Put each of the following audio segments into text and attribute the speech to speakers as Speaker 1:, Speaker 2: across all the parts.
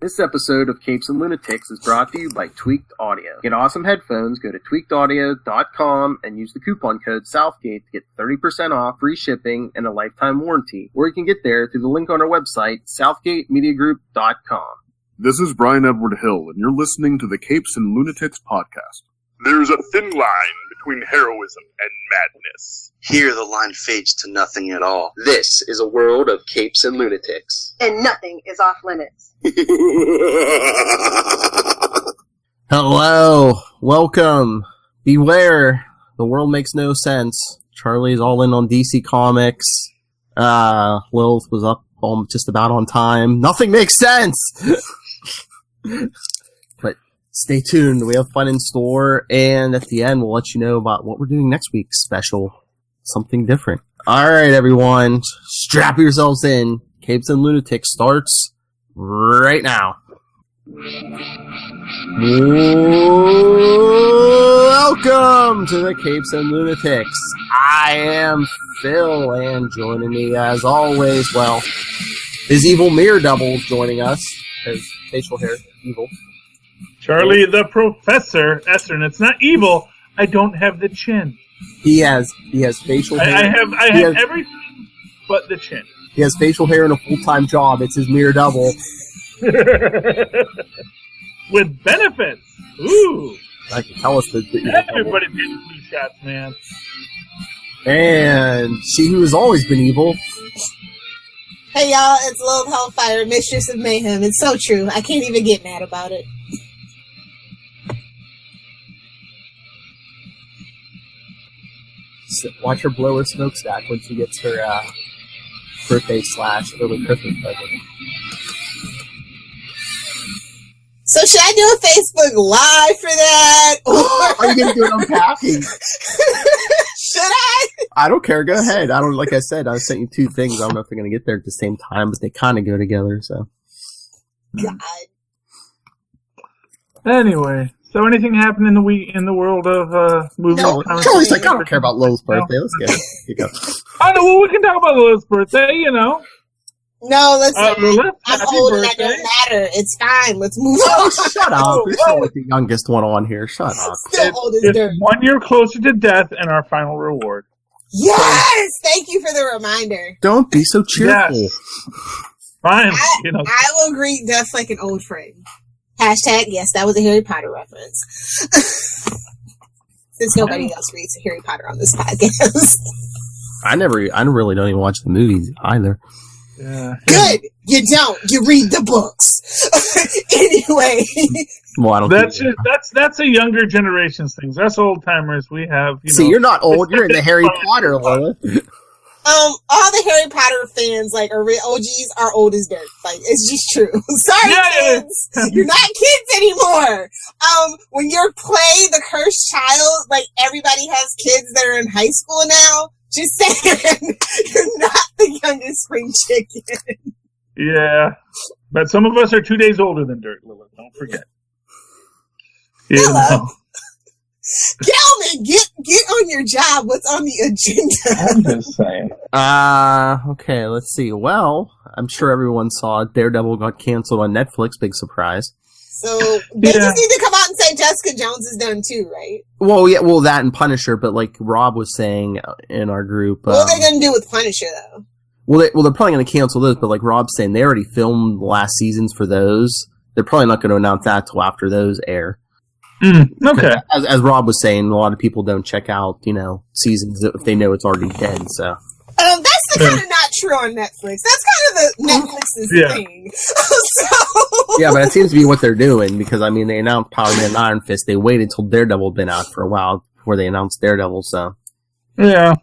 Speaker 1: This episode of Capes and Lunatics is brought to you by Tweaked Audio. Get awesome headphones, go to tweakedaudio.com and use the coupon code Southgate to get 30% off, free shipping, and a lifetime warranty. Or you can get there through the link on our website, southgatemediagroup.com.
Speaker 2: This is Brian Edward Hill, and you're listening to the Capes and Lunatics podcast.
Speaker 3: There's a thin line between heroism and madness.
Speaker 4: Here the line fades to nothing at all.
Speaker 1: This is a world of Capes and Lunatics.
Speaker 5: And nothing is off limits.
Speaker 1: Hello, welcome, beware, the world makes no sense. Charlie's all in on DC Comics. Lilith was up just about on time. Nothing makes sense! But stay tuned, we have fun in store, and at the end we'll let you know about what we're doing next week's special. Something different. Alright everyone, strap yourselves in. Capes and Lunatics starts right now. Welcome to the Capes and Lunatics. I am Phil, and joining me as always, well, his evil mirror double joining us. His facial hair, evil.
Speaker 6: Charlie the Professor, Esther, and it's not evil. I don't have the chin.
Speaker 1: He has facial hair.
Speaker 6: I have everything but the chin.
Speaker 1: He has facial hair and a full-time job. It's his mirror double.
Speaker 6: With benefits. Ooh.
Speaker 1: I can tell us that.
Speaker 6: Everybody's getting flu shots, man.
Speaker 1: And she who has always been evil.
Speaker 5: Hey y'all, it's Lilith Hellfire, Mistress of Mayhem. It's so true. I can't even get mad about it.
Speaker 1: Watch her blow her smokestack when she gets her birthday / early Christmas present.
Speaker 5: So should I do a Facebook Live for that?
Speaker 1: Are you going to do it unpacking?
Speaker 5: Should I?
Speaker 1: I don't care. Go ahead. Like I said, I sent you two things. I don't know if they're going to get there at the same time, but they kind of go together, so.
Speaker 5: God.
Speaker 6: Anyway, so anything happened in the world of movies?
Speaker 1: No, Charlie's like, I don't care about Lilith's birthday. Let's go. Here you go.
Speaker 6: I know, well, we can talk about Lilith's birthday, you know.
Speaker 5: No, listen.
Speaker 6: Lilith,
Speaker 5: I'm
Speaker 6: happy
Speaker 5: old
Speaker 6: birthday.
Speaker 5: and that don't matter. It's fine. Let's move on.
Speaker 1: Shut up. You're still like the youngest one on here. Shut up.
Speaker 5: Still old as
Speaker 6: It's
Speaker 5: dirt.
Speaker 6: 1 year closer to death and our final reward.
Speaker 5: Yes! Thank you for the reminder.
Speaker 1: Don't be so cheerful.
Speaker 6: Yes. Fine.
Speaker 5: I will greet death like an old friend. Hashtag, yes, that was a Harry Potter reference. Since nobody else reads Harry Potter on this podcast.
Speaker 1: I really don't even watch the movies either.
Speaker 6: Yeah.
Speaker 5: Good! You don't. You read the books. Anyway.
Speaker 1: Well, I don't
Speaker 6: That's a younger generation's things. That's old timers. We have.
Speaker 1: You're not old. You're in the Harry Potter, Lilith.
Speaker 5: All the Harry Potter fans, like, are OGs, are old as dirt. Like, it's just true. Sorry, kids. You're not kids anymore. When you're playing the Cursed Child, like, everybody has kids that are in high school now. Just saying, you're not the youngest spring chicken.
Speaker 6: Yeah. But some of us are 2 days older than dirt, Lilith. Don't forget.
Speaker 5: Hello. Gelman, get on your job. What's on the agenda?
Speaker 6: I'm just saying.
Speaker 1: Okay, let's see. Well, I'm sure everyone saw Daredevil got canceled on Netflix. Big surprise.
Speaker 5: So, they just need to come out and say Jessica Jones is done too, right?
Speaker 1: Well, yeah, that and Punisher, but like Rob was saying in our group.
Speaker 5: What are they going to do with Punisher, though?
Speaker 1: Well, they're probably going to cancel those, but like Rob's saying, they already filmed the last seasons for those. They're probably not going to announce that till after those air.
Speaker 6: Okay.
Speaker 1: As Rob was saying, a lot of people don't check out, seasons if they know it's already dead, so.
Speaker 5: That's kind of not true on Netflix. That's kind of the Netflix's thing. So.
Speaker 1: Yeah, but it seems to be what they're doing, because, they announced Power Man and Iron Fist. They waited till Daredevil had been out for a while before they announced Daredevil, so.
Speaker 6: Yeah.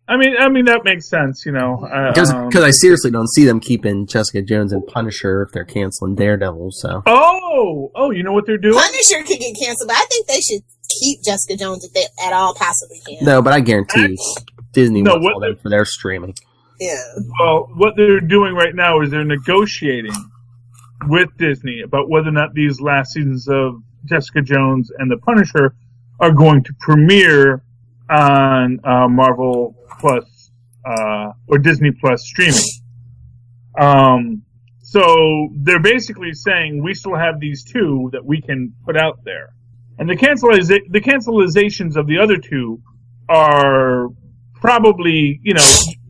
Speaker 6: I mean that makes sense, Because
Speaker 1: I seriously don't see them keeping Jessica Jones and Punisher if they're canceling Daredevil, so.
Speaker 6: Oh, you know what they're doing?
Speaker 5: Punisher could get canceled, but I think they should keep Jessica Jones if they at all possibly can.
Speaker 1: No, but I guarantee Disney wants all them for their streaming.
Speaker 5: Yeah.
Speaker 6: Well, what they're doing right now is they're negotiating with Disney about whether or not these last seasons of Jessica Jones and the Punisher are going to premiere on Marvel Plus or Disney Plus streaming. So they're basically saying we still have these two that we can put out there. And the cancelizations of the other two are probably,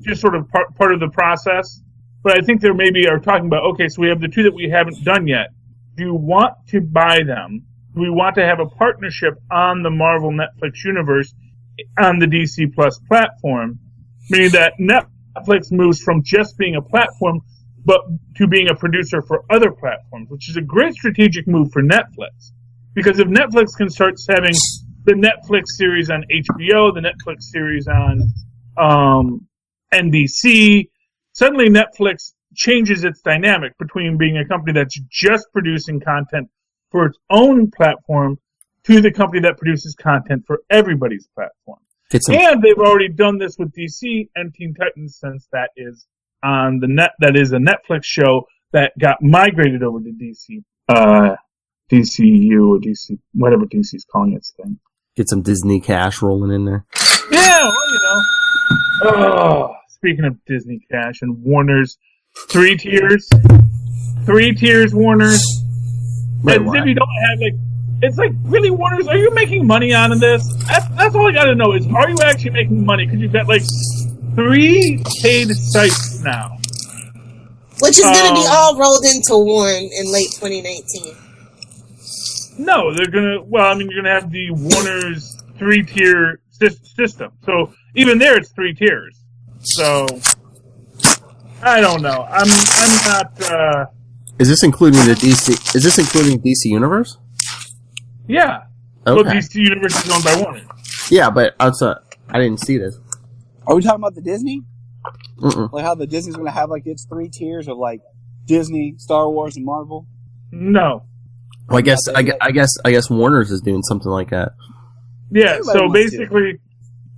Speaker 6: just sort of part of the process. But I think they maybe are talking about, okay, so we have the two that we haven't done yet. Do you want to buy them? Do we want to have a partnership on the Marvel Netflix universe on the DC Plus platform? Meaning that Netflix moves from just being a platform but to being a producer for other platforms, which is a great strategic move for Netflix. Because if Netflix can start having the Netflix series on HBO, the Netflix series on NBC, suddenly Netflix changes its dynamic between being a company that's just producing content for its own platform to the company that produces content for everybody's platform. And they've already done this with DC and Teen Titans, since that is on the net. That is a Netflix show that got migrated over to DC, DCU or DC, whatever DC's calling its thing.
Speaker 7: Get some Disney cash rolling in there.
Speaker 6: Yeah, well, speaking of Disney cash and Warner's 3 tiers, Warner's.
Speaker 7: Wait,
Speaker 6: and if you don't have it's like, really, Warner's, are you making money out of this? That's all I gotta know is, are you actually making money? Because you've got 3 paid sites now.
Speaker 5: Which is going to be all rolled into one in late 2019.
Speaker 6: No, they're going to, you're going to have the Warner's 3-tier system. So even there, it's 3 tiers. So, I don't know. I'm not,
Speaker 7: Is this including DC Universe?
Speaker 6: Yeah.
Speaker 7: Okay.
Speaker 6: Well, DC Universe is owned by Warner.
Speaker 7: Yeah, but I didn't see this.
Speaker 8: Are we talking about the Disney?
Speaker 7: Mm-mm.
Speaker 8: Like how the Disney's going to have its 3 tiers of Disney, Star Wars, and Marvel?
Speaker 6: No.
Speaker 7: Well, I guess Warner's is doing something like that.
Speaker 6: Yeah. So basically,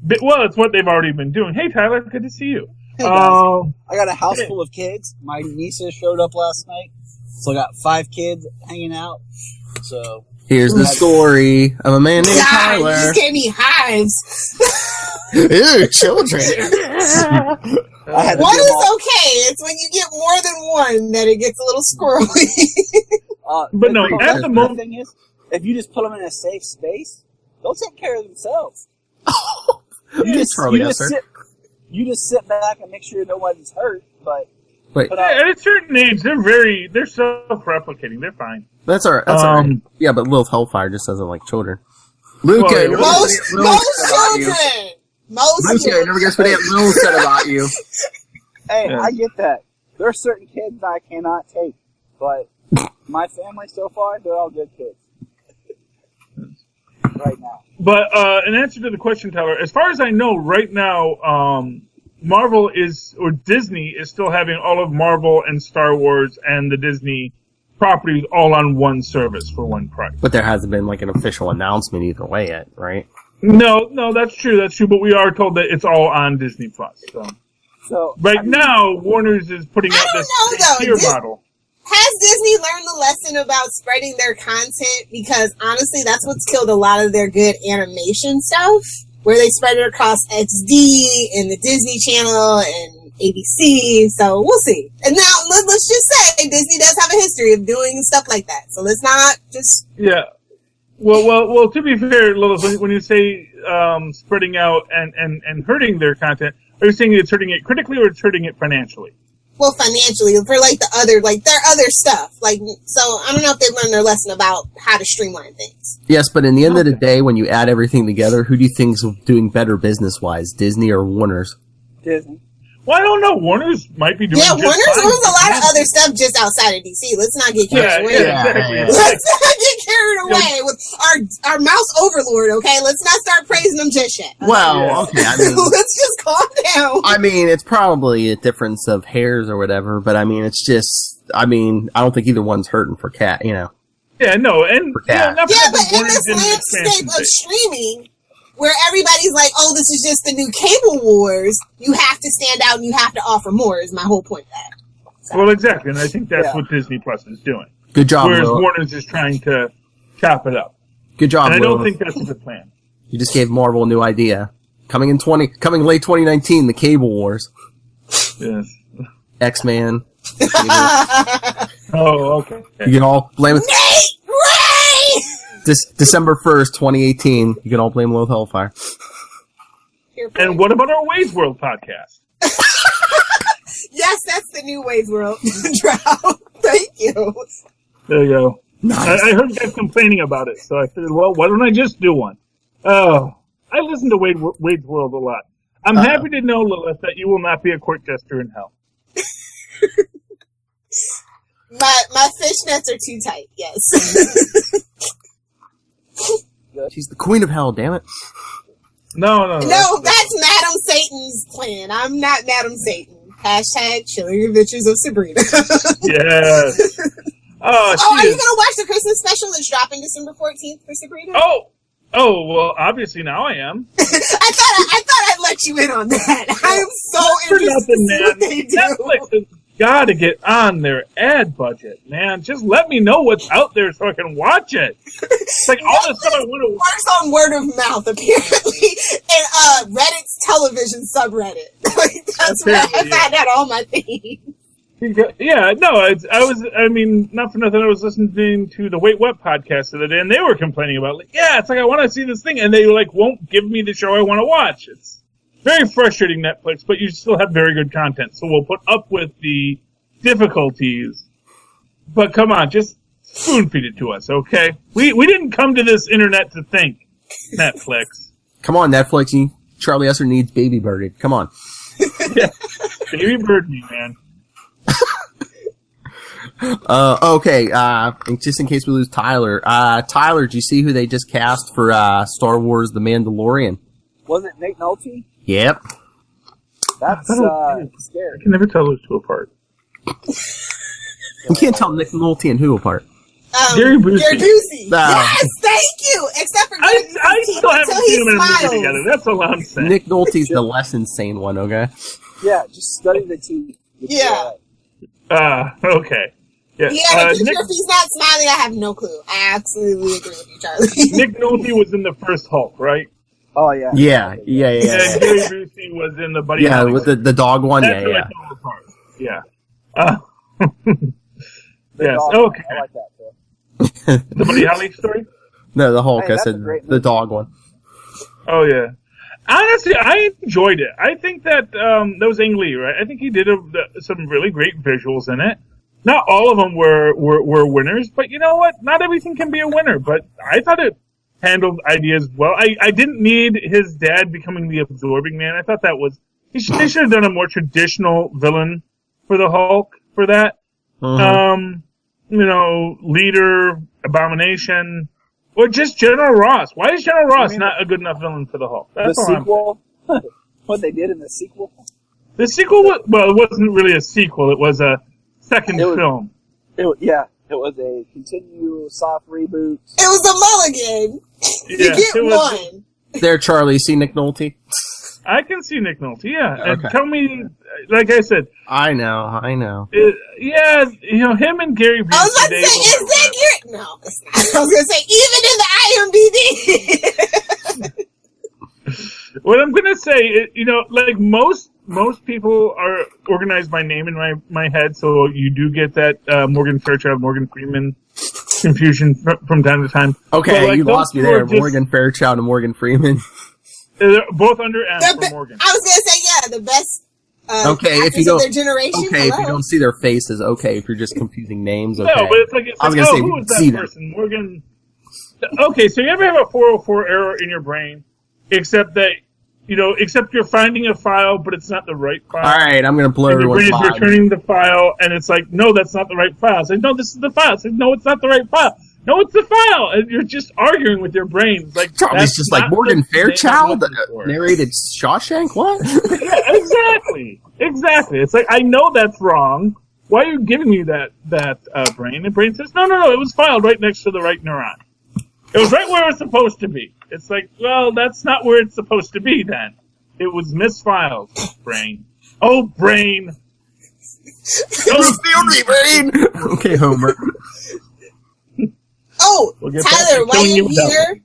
Speaker 6: it's what they've already been doing. Hey, Tyler, good to see you.
Speaker 8: Hey guys, I got a house full of kids. My nieces showed up last night, so I got 5 kids hanging out. So
Speaker 7: here's the story of a man named Tyler.
Speaker 5: You just gave me hives.
Speaker 7: Ew, children.
Speaker 5: One is okay. It's when you get more than one that it gets a little squirrely.
Speaker 6: But no, at the moment,
Speaker 8: the thing is, if you just put them in a safe space, they'll take care of themselves. You just sit back and make sure nobody's hurt. But
Speaker 7: wait,
Speaker 6: at a certain age, they're self-replicating. They're fine.
Speaker 7: That's all right. Yeah, but Lilith Hellfire just doesn't like children.
Speaker 1: Luke,
Speaker 5: most children.
Speaker 1: Most never guess what Aunt Lil said about you.
Speaker 8: Hey, I get that. There are certain kids I cannot take, but my family so far, they're all good kids. Right now.
Speaker 6: But in answer to the question, Tyler, as far as I know, right now, Disney is still having all of Marvel and Star Wars and the Disney properties all on one service for one price.
Speaker 7: But there hasn't been an official announcement either way yet, right?
Speaker 6: No, that's true. But we are told that it's all on Disney Plus. So now, Warner's is putting out this tier model.
Speaker 5: Has Disney learned the lesson about spreading their content? Because honestly, that's what's killed a lot of their good animation stuff, where they spread it across XD and the Disney Channel and ABC. So we'll see. And now let's just say Disney does have a history of doing stuff like that. So let's not just
Speaker 6: Well. To be fair, Lilith, when you say spreading out and hurting their content, are you saying it's hurting it critically or it's hurting it financially?
Speaker 5: Well, financially, for their other stuff. So I don't know if they've learned their lesson about how to streamline things.
Speaker 7: Yes, but in the end of the day, when you add everything together, who do you think's doing better business-wise, Disney or Warner's?
Speaker 8: Disney.
Speaker 6: Well, I don't know. Warner's might be doing
Speaker 5: Warner's owns a lot of other stuff just outside of DC. Let's not get carried away.
Speaker 6: Exactly.
Speaker 5: Let's not get carried away with our mouse overlord, okay? Let's not start praising them just yet.
Speaker 7: Well, okay. I mean,
Speaker 5: let's just calm down.
Speaker 7: I mean, it's probably a difference of hairs or whatever, but I mean, it's just, I don't think either one's hurting for Cat,
Speaker 6: Yeah, no, and
Speaker 5: but in this landscape of streaming, where everybody's like, oh, this is just the new cable wars, you have to stand out and you have to offer more, is my whole point there.
Speaker 6: So. Well, exactly, and I think that's what Disney Plus is doing.
Speaker 7: Good job,
Speaker 6: whereas
Speaker 7: Will.
Speaker 6: Warner's is trying to chop it up.
Speaker 7: Good job,
Speaker 6: and I
Speaker 7: Will.
Speaker 6: don't think that's a good plan.
Speaker 7: You just gave Marvel a new idea. Coming late 2019, the Cable Wars.
Speaker 6: Yes.
Speaker 7: X-Man,
Speaker 6: Oh, okay.
Speaker 7: You can all blame it.
Speaker 5: Nate Ray!
Speaker 7: December 1st, 2018. You can all blame Low Hellfire.
Speaker 6: And what about our Wade's World podcast?
Speaker 5: Yes, that's the new Wade's World drought. Thank you.
Speaker 6: There you go.
Speaker 7: Nice.
Speaker 6: I heard you guys complaining about it, so I figured, well, why don't I just do one? Oh, I listen to Wade's World a lot. I'm happy to know, Lilith, that you will not be a court jester in hell.
Speaker 5: My fishnets are too tight, yes.
Speaker 7: She's the queen of hell, damn it.
Speaker 6: No.
Speaker 5: No, that's Madam Satan's plan. I'm not Madam Satan. Hashtag Chilling Adventures of Sabrina.
Speaker 6: Yes.
Speaker 5: Are you going to watch the Christmas special that's dropping December 14th for Sabrina?
Speaker 6: Oh, well, obviously now I am.
Speaker 5: I thought I'd let you in on that. I am so interested to see what they do.
Speaker 6: Netflix has got to get on their ad budget, man. Just let me know what's out there so I can watch it. It's like all the stuff I want to watch.
Speaker 5: Works on word of mouth, apparently, and Reddit's television subreddit. Like, that's where I found out all my things.
Speaker 6: Yeah, no, not for nothing, I was listening to the Wait What podcast the other day, and they were complaining about, it's like, I want to see this thing, and they, won't give me the show I want to watch. It's very frustrating, Netflix, but you still have very good content, so we'll put up with the difficulties. But come on, just spoon feed it to us, okay? We didn't come to this internet to think, Netflix.
Speaker 7: Come on, Netflix. Charlie Esser needs Baby Birdie. Come on.
Speaker 6: Yeah, Baby Bird me, man.
Speaker 7: Okay, just in case we lose Tyler. Tyler, did you see who they just cast for Star Wars The Mandalorian?
Speaker 8: Was it Nate Nolte?
Speaker 7: Yep.
Speaker 8: That's scary.
Speaker 6: I can never tell those two apart.
Speaker 7: You can't tell Nick Nolte and who apart.
Speaker 6: Gary Busey.
Speaker 5: Yes, thank you! Except for Gary Busey.
Speaker 6: I still haven't seen them in a movie together. That's all I'm saying.
Speaker 7: Nick Nolte's the less insane one, okay?
Speaker 8: Yeah, just study the teeth.
Speaker 5: Yeah.
Speaker 6: Okay. Yeah,
Speaker 5: but if he's not smiling, I have no clue. I absolutely agree with you, Charlie.
Speaker 6: Nick Nolte was in the first Hulk, right?
Speaker 8: Oh, yeah.
Speaker 7: Yeah.
Speaker 6: And Gary Busey was in the Buddy Holly.
Speaker 7: Yeah, with the dog one,
Speaker 6: That's yeah. Yes, okay.
Speaker 8: I like that, too.
Speaker 6: The Buddy Holly story?
Speaker 7: No, the Hulk,
Speaker 8: Hey,
Speaker 7: I said the dog one.
Speaker 6: Oh, yeah. Honestly, I enjoyed it. I think that was Ang Lee, right? I think he did some really great visuals in it. Not all of them were winners, but you know what? Not everything can be a winner, but I thought it handled ideas well. I didn't need his dad becoming the Absorbing Man. I thought that was... They should have done a more traditional villain for the Hulk for that. Mm-hmm. Leader, Abomination... Or just General Ross. Why is General Ross not a good enough villain for the Hulk? That's
Speaker 8: the sequel? What they did in the sequel?
Speaker 6: The sequel, it wasn't really a sequel. It was a second film.
Speaker 8: It was a continuous soft reboot.
Speaker 5: It was a mulligan. You get one.
Speaker 7: There, Charlie. See Nick Nolte?
Speaker 6: I can see Nick Nolte, yeah.
Speaker 7: Okay.
Speaker 6: And tell me, like I said...
Speaker 7: I know.
Speaker 6: Him and Gary Busey...
Speaker 5: I was about to say, is that Gary... No, it's not. I was going to say, even in the IMDb...
Speaker 6: What I'm going to say, most people are organized by name in my head, so you do get that Morgan Fairchild, Morgan Freeman confusion from time to time.
Speaker 7: Okay, you lost me there. Morgan Fairchild and Morgan Freeman.
Speaker 6: They're both under M for Morgan.
Speaker 5: I was going to say, the best
Speaker 7: if you don't,
Speaker 5: their generation.
Speaker 7: Okay, if you don't see their faces, okay. If you're just confusing names, okay.
Speaker 6: No, but it's like
Speaker 7: I was going to say,
Speaker 6: who is that person? Morgan. Okay, so you ever have a 404 error in your brain, except you're finding a file, but it's not the right file.
Speaker 7: All right, I'm going to blow everyone's mind.
Speaker 6: Your brain is returning the file, and it's like, no, that's not the right file. It's like, no, this is the file. It's like, no, it's not the right file. No, it's the file, and you're just arguing with your brain. It's like
Speaker 7: Charlie's just like Morgan Fairchild narrated Shawshank. What?
Speaker 6: Yeah, exactly. It's like, I know that's wrong. Why are you giving me that brain? The brain says, no, it was filed right next to the right neuron. It was right where it was supposed to be. It's like, well, that's not where it's supposed to be then. It was misfiled, brain. Oh, brain.
Speaker 7: Don't steal me, brain. Okay, Homer.
Speaker 5: Tyler, while you're here,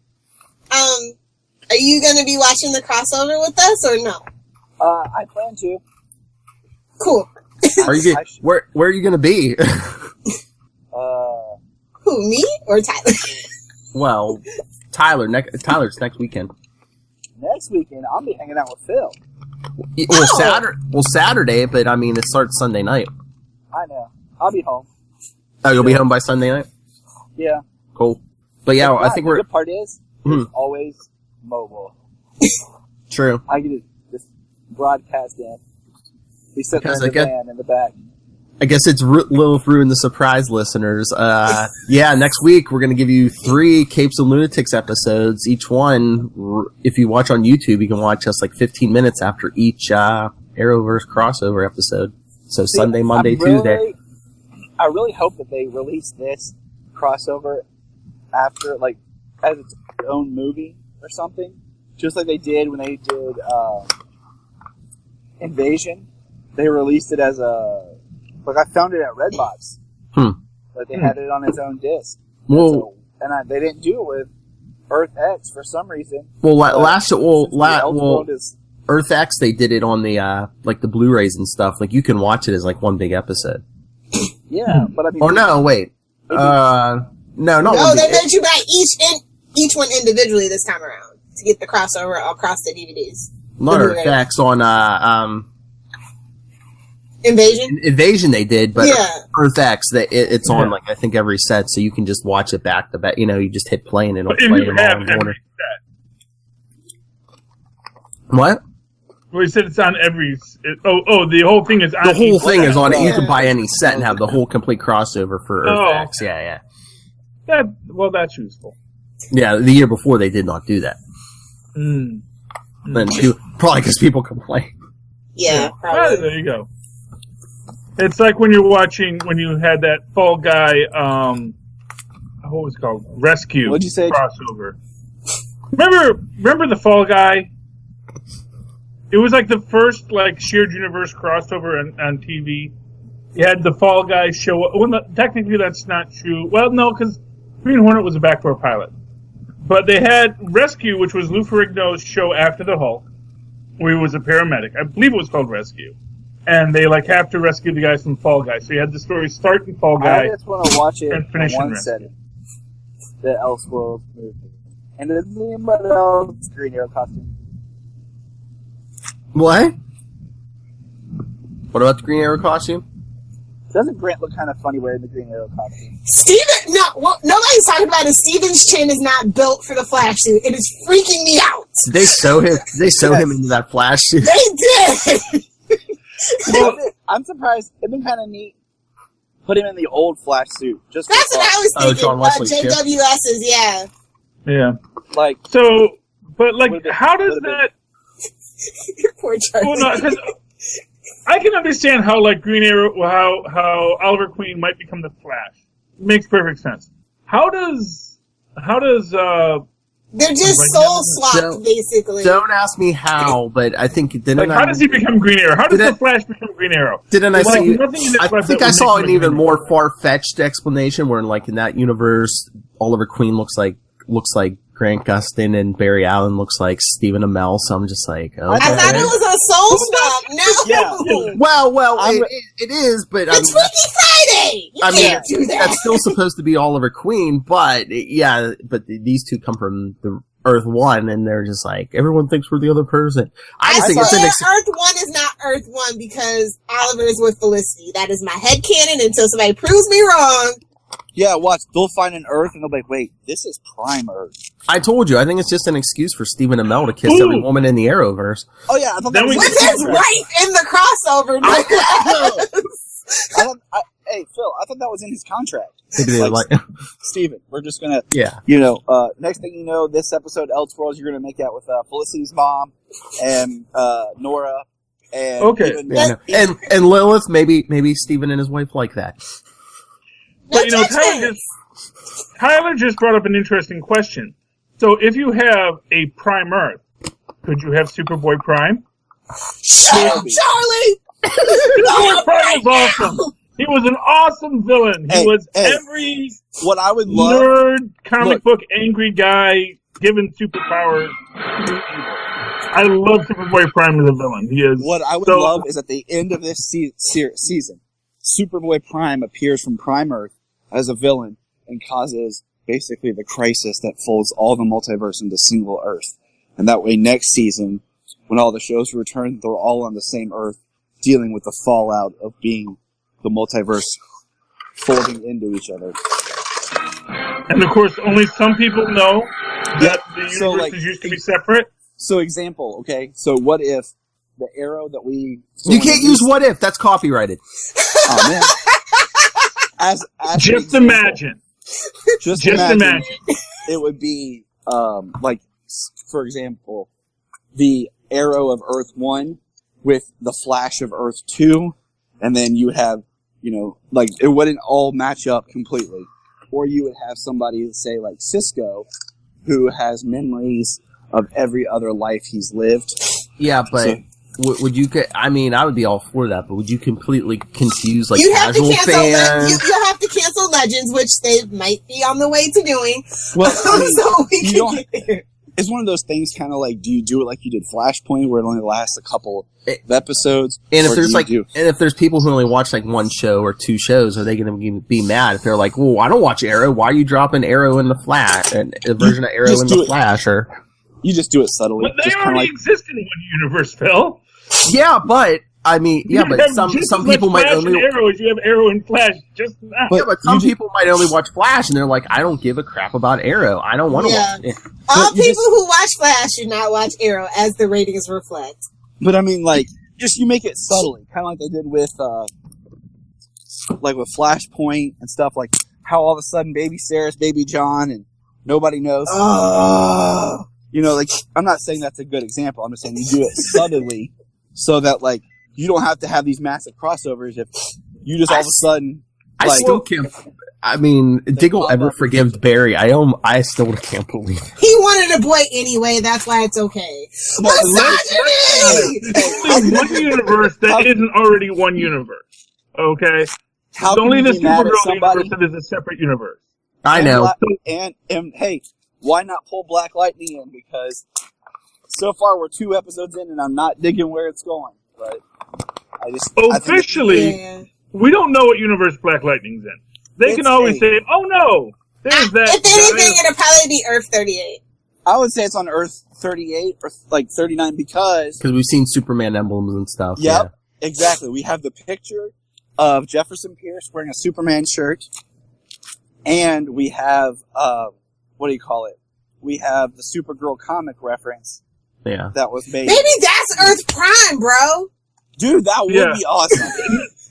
Speaker 5: are you going to be watching the crossover with us or no?
Speaker 8: I plan to.
Speaker 5: Cool.
Speaker 7: Where are you gonna be?
Speaker 5: Who, me or Tyler?
Speaker 7: Well, Tyler's next weekend.
Speaker 8: Next weekend, I'll be hanging out with Phil.
Speaker 7: Well, Saturday, but I mean, it starts Sunday night.
Speaker 8: I know. I'll be home.
Speaker 7: Oh, you'll be home by Sunday night?
Speaker 8: Yeah.
Speaker 7: Cool. But yeah, I think
Speaker 8: the good part is, it's always mobile.
Speaker 7: True.
Speaker 8: I can just broadcast in. He's sitting there in the van in the back.
Speaker 7: I guess it's Lilith ruined the surprise, listeners. Yeah, next week we're going to give you 3 Capes and Lunatics episodes. Each one, if you watch on YouTube, you can watch us like 15 minutes after each Arrowverse crossover episode. So Sunday, Monday, Tuesday.
Speaker 8: I really hope that they release this crossover after, like, as its own movie or something. Just like they did when they did Invasion. They released it as a... Like, I found it at Redbox. Like, they had it on its own disc.
Speaker 7: Well,
Speaker 8: they didn't do it with Earth X for some reason.
Speaker 7: Well, Earth X, they did it on the, like, the Blu-rays and stuff. Like, you can watch it as, like, one big episode.
Speaker 8: Yeah, but I mean...
Speaker 7: Or no, wait. No, not
Speaker 5: No, they made you buy each one individually this time around to get the crossover across the DVDs.
Speaker 7: Not Earth X, on,
Speaker 5: Invasion
Speaker 7: they did, but Earth X, it's on, like, I think every set, so you can just watch it back to back. You know, you just hit play and it'll play them all in order. What?
Speaker 6: Well, you said it's on every... the whole thing is on...
Speaker 7: The whole thing is on it. You can buy any set and have the whole complete crossover for Earth X. Yeah.
Speaker 6: That's useful.
Speaker 7: Yeah, the year before they did not do that. Then probably because people complain.
Speaker 5: Yeah, probably.
Speaker 6: There you go. It's like when you had that Fall Guy, what was it called? Rescue.
Speaker 8: What'd you say?
Speaker 6: Crossover. Remember the Fall Guy? It was like the first, like, shared universe crossover on TV. You had the Fall Guy show up. Well, technically that's not true. Well, no, because Green Hornet was a backdoor pilot. But they had Rescue, which was Lou Ferrigno's show after the Hulk, where he was a paramedic. I believe it was called Rescue. And they, like, have to rescue the guys from Fall Guy. So you had the story start in Fall Guy.
Speaker 8: I just want to watch it
Speaker 6: and finish
Speaker 8: in one setting. The Elseworlds movie. And does anybody else Green Arrow costume?
Speaker 7: What? What about the Green Arrow costume?
Speaker 8: Doesn't Grant look kind of funny wearing the Green Arrow costume?
Speaker 5: What nobody's talking about is Steven's chin is not built for the Flash suit. It is freaking me out.
Speaker 7: Did they sew him into that Flash suit?
Speaker 5: They did!
Speaker 8: Well, I'm surprised. It'd been kind of neat. Put him in the old Flash suit. That's
Speaker 5: what I was thinking.
Speaker 7: John Wesley's
Speaker 5: JWS's, yeah.
Speaker 6: Yeah.
Speaker 8: Like,
Speaker 6: so, but, like, how does that...
Speaker 5: Your poor Charlie.
Speaker 6: Well, no, because I can understand how, like, Green Arrow, how Oliver Queen might become the Flash. It makes perfect sense. How does
Speaker 5: they're just soul swapped, basically.
Speaker 7: Don't ask me how, but I think
Speaker 6: how does he become Green Arrow? How does the Flash become Green Arrow?
Speaker 7: Didn't I see?
Speaker 6: I
Speaker 7: think I saw an even more far-fetched explanation where, like, in that universe, Oliver Queen looks like Grant Gustin and Barry Allen looks like Stephen Amell. So I'm just like, okay.
Speaker 5: I thought it was a soul swap. No.
Speaker 7: Yeah. Well, it is, but
Speaker 5: it's Freaky Friday. You can't do that.
Speaker 7: That's still supposed to be Oliver Queen, but these two come from the Earth One, and they're just like, everyone thinks we're the other person. I think it's
Speaker 5: Earth One is not Earth One because Oliver is with Felicity. That is my headcanon until somebody proves me wrong.
Speaker 8: Yeah, watch. They'll find an Earth, and they'll be like, wait, this is Prime Earth.
Speaker 7: I told you. I think it's just an excuse for Stephen Amell to kiss every woman in the Arrowverse.
Speaker 8: Oh, yeah. I thought that was
Speaker 5: with his wife in the crossover.
Speaker 8: Hey, Phil, I thought that was in his contract. Steven, we're just going
Speaker 7: to,
Speaker 8: next thing you know, this episode, Elseworlds, you're going to make out with Felicity's mom and Nora. And
Speaker 7: and Lilith, maybe Steven and his wife like that.
Speaker 6: But, Tyler just brought up an interesting question. So, if you have a Prime Earth, could you have Superboy Prime?
Speaker 5: Shut up, Charlie!
Speaker 6: Superboy Prime was awesome. He was an awesome villain. He was every
Speaker 8: what I would love,
Speaker 6: nerd, comic book, angry guy given superpowers to do evil. I love Superboy Prime as a villain. He is.
Speaker 8: What I would love is at the end of this season, Superboy Prime appears from Prime Earth as a villain and causes basically the crisis that folds all the multiverse into single Earth. And that way next season, when all the shows return, they're all on the same Earth, dealing with the fallout of being the multiverse folding into each other.
Speaker 6: And of course, only some people know that the universes used to be separate.
Speaker 8: So example, okay? So what if the Arrow that we...
Speaker 7: You can't use what if. That's copyrighted.
Speaker 8: Oh, man. As
Speaker 6: Just imagine.
Speaker 8: Just imagine. It would be, like, for example, the Arrow of Earth 1 with the Flash of Earth 2, and then you have, you know, like, it wouldn't all match up completely. Or you would have somebody, say, like Cisco, who has memories of every other life he's lived.
Speaker 7: Yeah, but... So, would you? I mean, I would be all for that, but would you completely confuse like
Speaker 5: you have
Speaker 7: casual
Speaker 5: to cancel
Speaker 7: fans?
Speaker 5: You'll have to cancel Legends, which they might be on the way to doing.
Speaker 8: Well, I mean,
Speaker 5: so we can get there.
Speaker 8: It's one of those things, kind of like, do you do it like you did Flashpoint, where it only lasts a couple of episodes?
Speaker 7: And if there's and if there's people who only watch like one show or two shows, are they going to be mad if they're like, "Well, I don't watch Arrow. Why are you dropping Arrow in the Flash and a version of Arrow in the Flash?" Or
Speaker 8: you just do it subtly.
Speaker 6: But they already exist in one universe, Phil.
Speaker 7: Yeah, but I mean, yeah, but some people might only
Speaker 6: Arrow as you have Arrow and Flash just now.
Speaker 7: But some people might only watch Flash, and they're like, I don't give a crap about Arrow. I don't want to watch it.
Speaker 5: All people who watch Flash should not watch Arrow, as the ratings reflect.
Speaker 8: But I mean, like, just you make it subtly, kind of like they did with Flashpoint and stuff. Like how all of a sudden, Baby Sarah's Baby John, and nobody knows. You know, like, I'm not saying that's a good example. I'm just saying you do it subtly. So that, like, you don't have to have these massive crossovers if you just all of a sudden...
Speaker 7: I still can't... I mean, Diggle ever forgive Barry. I still can't believe it.
Speaker 5: He wanted a boy anyway, that's why it's okay.
Speaker 6: Only one universe that isn't already one universe. Okay? It's only the Supergirl universe that is a separate universe.
Speaker 7: I know.
Speaker 8: And hey, why not pull Black Lightning in? Because... so far, we're 2 episodes in, and I'm not digging where it's going. But
Speaker 6: officially, we don't know what universe Black Lightning's in. They can always say, "Oh no, there's that."
Speaker 5: If anything, it'll probably be Earth 38.
Speaker 8: I would say it's on Earth 38 or like 39 because
Speaker 7: we've seen Superman emblems and stuff.
Speaker 8: Yep, exactly. We have the picture of Jefferson Pierce wearing a Superman shirt, and we have what do you call it? We have the Supergirl comic reference.
Speaker 7: Yeah,
Speaker 8: that was made.
Speaker 5: Maybe that's Earth Prime, bro.
Speaker 8: Dude, that would be awesome.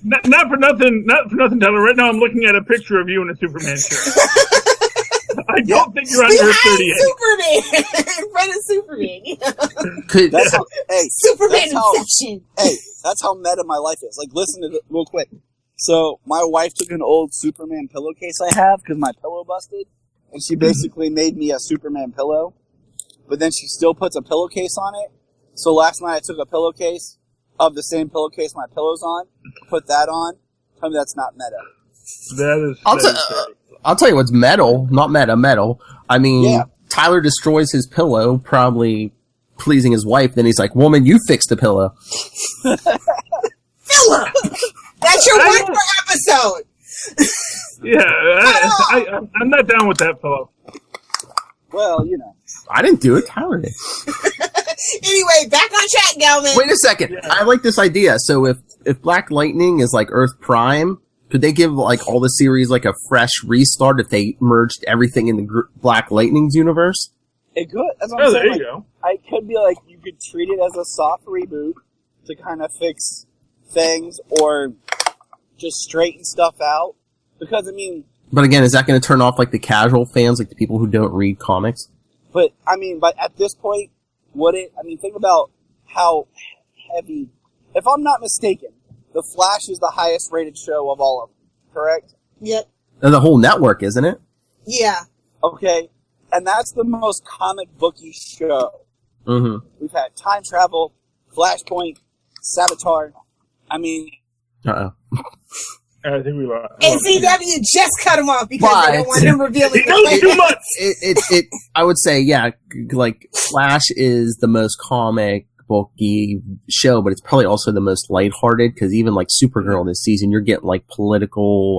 Speaker 6: not for nothing, Tyler. Right now, I'm looking at a picture of you in a Superman shirt. I don't think you're on Earth 38.
Speaker 5: Superman, in front of Superman.
Speaker 8: That's how,
Speaker 5: Superman Inception.
Speaker 8: That's how meta my life is. Like, listen to this real quick. So, my wife took an old Superman pillowcase I have because my pillow busted, and she basically made me a Superman pillow. But then she still puts a pillowcase on it. So last night I took a pillowcase of the same pillowcase my pillow's on, put that on. Tell me that's not meta.
Speaker 6: That is.
Speaker 7: I'll tell you what's metal, not metal. I mean, Tyler destroys his pillow, probably pleasing his wife. Then he's like, "Woman, you fix the pillow."
Speaker 5: Filler! That's your one per episode.
Speaker 6: Yeah, I'm not down with that pillow.
Speaker 8: Well, you know.
Speaker 7: I didn't do it. Tyler did.
Speaker 5: Anyway, back on track, Galvin.
Speaker 7: Wait a second. Yeah. I like this idea. So if Black Lightning is like Earth Prime, could they give like all the series like a fresh restart if they merged everything in the Black Lightning's universe?
Speaker 8: It could. That's what I'm saying.
Speaker 6: There you go.
Speaker 8: I could be like, you could treat it as a soft reboot to kind of fix things or just straighten stuff out. Because, I mean...
Speaker 7: But again, is that going to turn off like the casual fans, like the people who don't read comics?
Speaker 8: But, I mean, but at this point, think about how heavy... If I'm not mistaken, The Flash is the highest rated show of all of them, correct?
Speaker 5: Yep.
Speaker 7: And the whole network, isn't it?
Speaker 5: Yeah.
Speaker 8: Okay. And that's the most comic booky show.
Speaker 7: Mm-hmm.
Speaker 8: We've had Time Travel, Flashpoint, Saboteur. I mean...
Speaker 7: Uh-oh.
Speaker 6: I think we lost.
Speaker 5: And CW just cut him off because they don't want him revealing.
Speaker 6: He knows too much.
Speaker 7: I would say, yeah, like Flash is the most comic booky show, but it's probably also the most lighthearted because even like Supergirl this season, you're getting like political,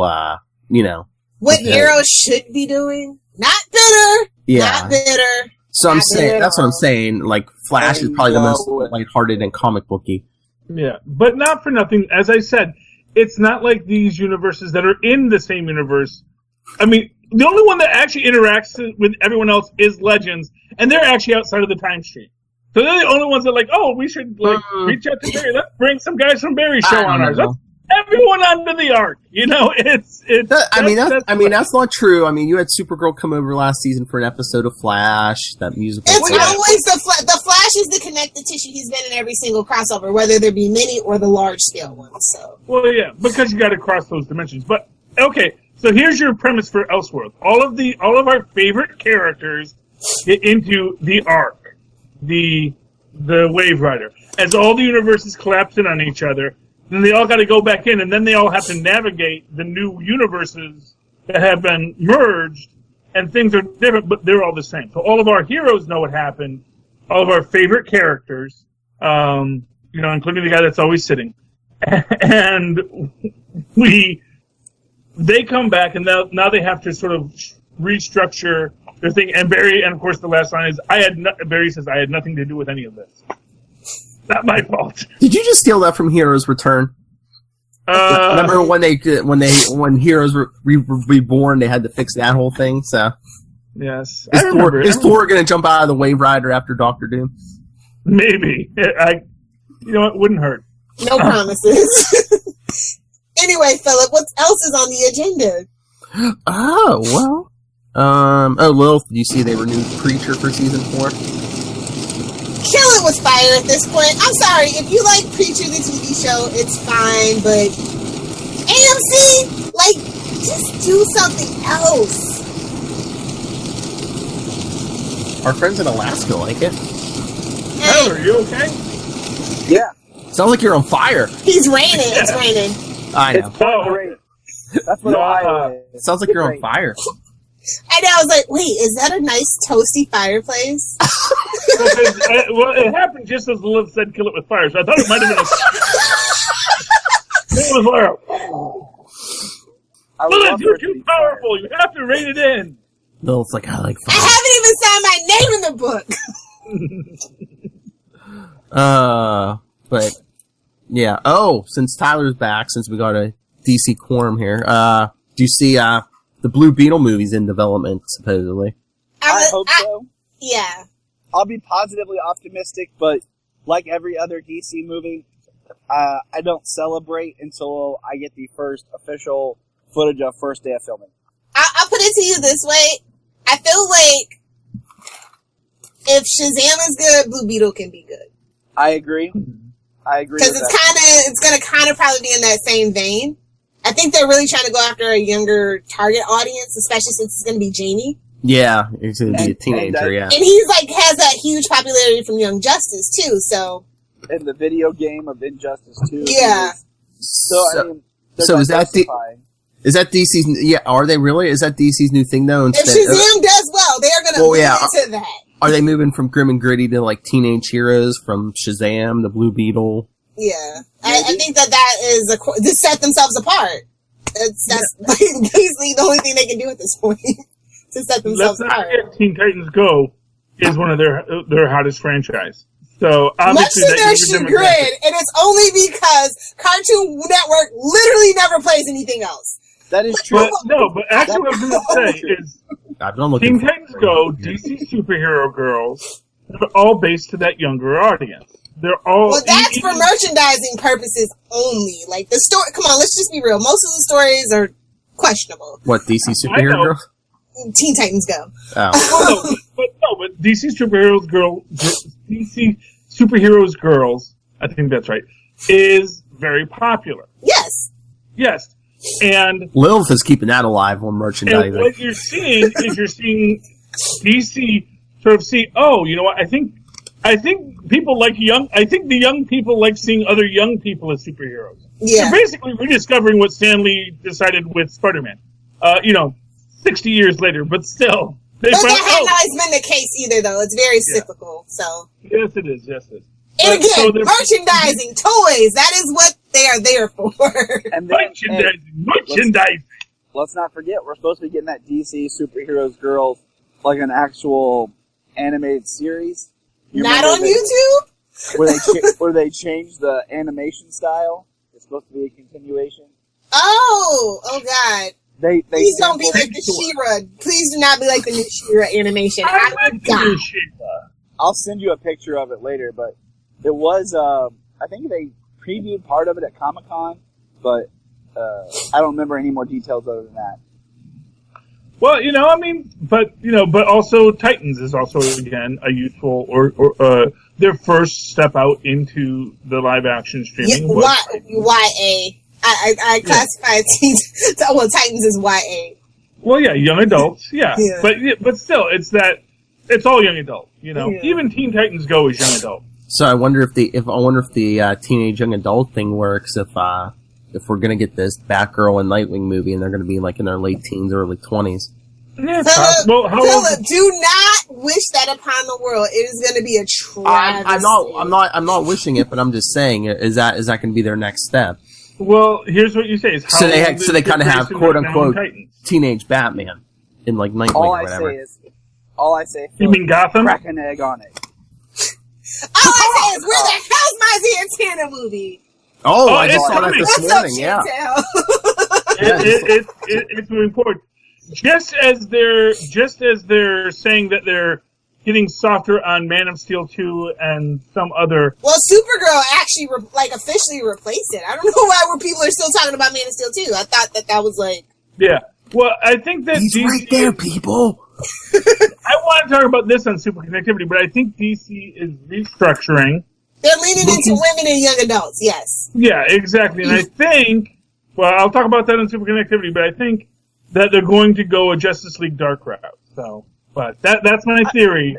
Speaker 5: what Arrow should be doing. Not bitter.
Speaker 7: Yeah.
Speaker 5: Not bitter.
Speaker 7: So I'm saying that's what I'm saying. Like Flash is probably the most lighthearted and comic booky.
Speaker 6: Yeah, but not for nothing. As I said, it's not like these universes that are in the same universe. I mean, the only one that actually interacts with everyone else is Legends, and they're actually outside of the time stream. So they're the only ones that are like, oh, we should reach out to Barry. Let's bring some guys from Barry's show on ours. Let's everyone under the arc.
Speaker 7: That's not true. I mean, you had Supergirl come over last season for an episode of Flash, that musical.
Speaker 5: It's always the Flash is the connective tissue. He's been in every single crossover, whether there be mini or the large scale ones. So.
Speaker 6: Well, yeah, because you got to cross those dimensions. But okay, so here's your premise for Elseworld. All of our favorite characters get into the arc, the Wave Rider, as all the universes collapse in on each other. Then they all got to go back in, and then they all have to navigate the new universes that have been merged, and things are different, but they're all the same. So all of our heroes know what happened, all of our favorite characters, including the guy that's always sitting, and they come back, and now they have to sort of restructure their thing. And Barry, and of course the last line is, Barry says, I had nothing to do with any of this. Not my fault.
Speaker 7: Did you just steal that from Heroes Return? Remember when Heroes were reborn, they had to fix that whole thing. So
Speaker 6: yes,
Speaker 7: is Thor going to jump out of the Wave Rider after Doctor Doom?
Speaker 6: Maybe. It wouldn't hurt.
Speaker 5: No promises. Anyway, Philip, what else is on the agenda?
Speaker 7: Oh well. Lilith, did you see they renewed Preacher for season 4?
Speaker 5: Kill it with fire at this point. I'm sorry, if you like Preacher the TV show, it's fine, but AMC, just do something else.
Speaker 7: Our friends in Alaska like it.
Speaker 6: Tyler, are you okay?
Speaker 8: Yeah.
Speaker 7: Sounds like you're on fire.
Speaker 5: He's raining. It's raining.
Speaker 7: I know.
Speaker 8: It's pouring. That's what Ohio is.
Speaker 7: Sounds like you're on fire.
Speaker 5: And I was like, wait, is that a nice toasty fireplace?
Speaker 6: Well, it happened just as Lilith said kill it with fire, so I thought it might have been It was fire. Lilith, you're too powerful. You have to rein it in.
Speaker 7: Lilith's like, I like fire.
Speaker 5: I haven't even signed my name in the book.
Speaker 7: But, yeah. Oh, since Tyler's back, since we got a DC quorum here, do you see, the Blue Beetle movie's in development, supposedly?
Speaker 8: I hope so.
Speaker 5: Yeah.
Speaker 8: I'll be positively optimistic, but like every other DC movie, I don't celebrate until I get the first official footage of first day of filming.
Speaker 5: I'll put it to you this way. I feel like if Shazam is good, Blue Beetle can be good.
Speaker 8: I agree.
Speaker 5: Because it's going to kind of probably be in that same vein. I think they're really trying to go after a younger target audience, especially since it's going to be Jamie.
Speaker 7: Yeah, he's going to be a teenager, yeah.
Speaker 5: And he's has that huge popularity from Young Justice, too, so.
Speaker 8: And the video game of Injustice 2.
Speaker 5: Yeah.
Speaker 8: So
Speaker 7: is that DC's, are they really? Is that DC's new thing, though?
Speaker 5: If Shazam does well, they're going to move into that.
Speaker 7: Are they moving from grim and gritty to, teenage heroes from Shazam, the Blue Beetle?
Speaker 5: Yeah. I think that is to set themselves apart. That's basically the only thing they can do at this point. To set themselves apart.
Speaker 6: Let's not forget Teen Titans Go is one of their hottest franchise. So obviously
Speaker 5: much to their chagrin, and it's only because Cartoon Network literally never plays anything else.
Speaker 8: That is true.
Speaker 6: But actually what I was going to say is Teen Titans Go, DC Superhero Girls, they're all based to that younger audience. They're all...
Speaker 5: Well, that's for merchandising purposes only. The story... Come on, let's just be real. Most of the stories are questionable.
Speaker 7: What, DC Superhero Girls?
Speaker 5: Teen Titans Go.
Speaker 7: Oh.
Speaker 6: But DC Superheroes Girls, I think that's right, is very popular.
Speaker 5: Yes.
Speaker 6: Yes. And
Speaker 7: Lilith is keeping that alive on merchandising.
Speaker 6: And what you're seeing is DC sort of see, oh, you know what, I think people like I think the young people like seeing other young people as superheroes.
Speaker 5: Yeah.
Speaker 6: They're basically rediscovering what Stan Lee decided with Spider-Man. 60 years later, but still.
Speaker 5: But that hasn't always been the case either, though. It's very cyclical, so.
Speaker 6: Yes, it is.
Speaker 5: And again, merchandising, toys, that is what they are there for.
Speaker 8: And then,
Speaker 6: merchandising.
Speaker 8: Let's not forget, we're supposed to be getting that DC Superheroes Girls, like an actual animated series.
Speaker 5: Not on YouTube?
Speaker 8: Where they changed the animation style. It's supposed to be a continuation.
Speaker 5: Oh God. Please don't be like the She-Ra. Please do not be like the new She-Ra animation.
Speaker 6: I like the new She-Ra.
Speaker 8: I'll send you a picture of it later, but it was, I think they previewed part of it at Comic-Con, but I don't remember any more details other than that.
Speaker 6: Well, but also Titans is also, again, a youthful, or their first step out into the live-action streaming.
Speaker 5: YA. I classify Titans as YA.
Speaker 6: Well, yeah, young adults, yeah. But still, it's all young adult. Even Teen Titans Go is young adult.
Speaker 7: So I wonder if the teenage young adult thing works if we're gonna get this Batgirl and Nightwing movie and they're gonna be like in their late teens, early 20s.
Speaker 6: Yeah,
Speaker 5: Philip, do not wish that upon the world. It is going to be a travesty.
Speaker 7: I'm not wishing it, but I'm just saying, is that going to be their next step?
Speaker 6: Well, here's what you say: is
Speaker 7: so they kind of have quote unquote teenage Batman in like Nightwing or whatever.
Speaker 8: All I say.
Speaker 6: You mean Gotham?
Speaker 8: Crack an egg on it.
Speaker 5: All I say is, where the hell's my Zatanna movie?
Speaker 7: Oh, I just saw that this morning. Yeah,
Speaker 6: it's moving forward. Just as they're saying that they're getting softer on Man of Steel 2 and some other.
Speaker 5: Well, Supergirl actually officially replaced it. I don't know why people are still talking about Man of Steel 2. I thought that was like.
Speaker 6: Yeah. Well, I think that
Speaker 7: he's
Speaker 6: DC
Speaker 7: right there, people.
Speaker 6: I want to talk about this on Super Connectivity, but I think DC is restructuring.
Speaker 5: They're leaning into women and young adults. Yes.
Speaker 6: Yeah, exactly. And I think, well, I'll talk about that on Super Connectivity, but I think that they're going to go a Justice League Dark route. So, but that's my theory.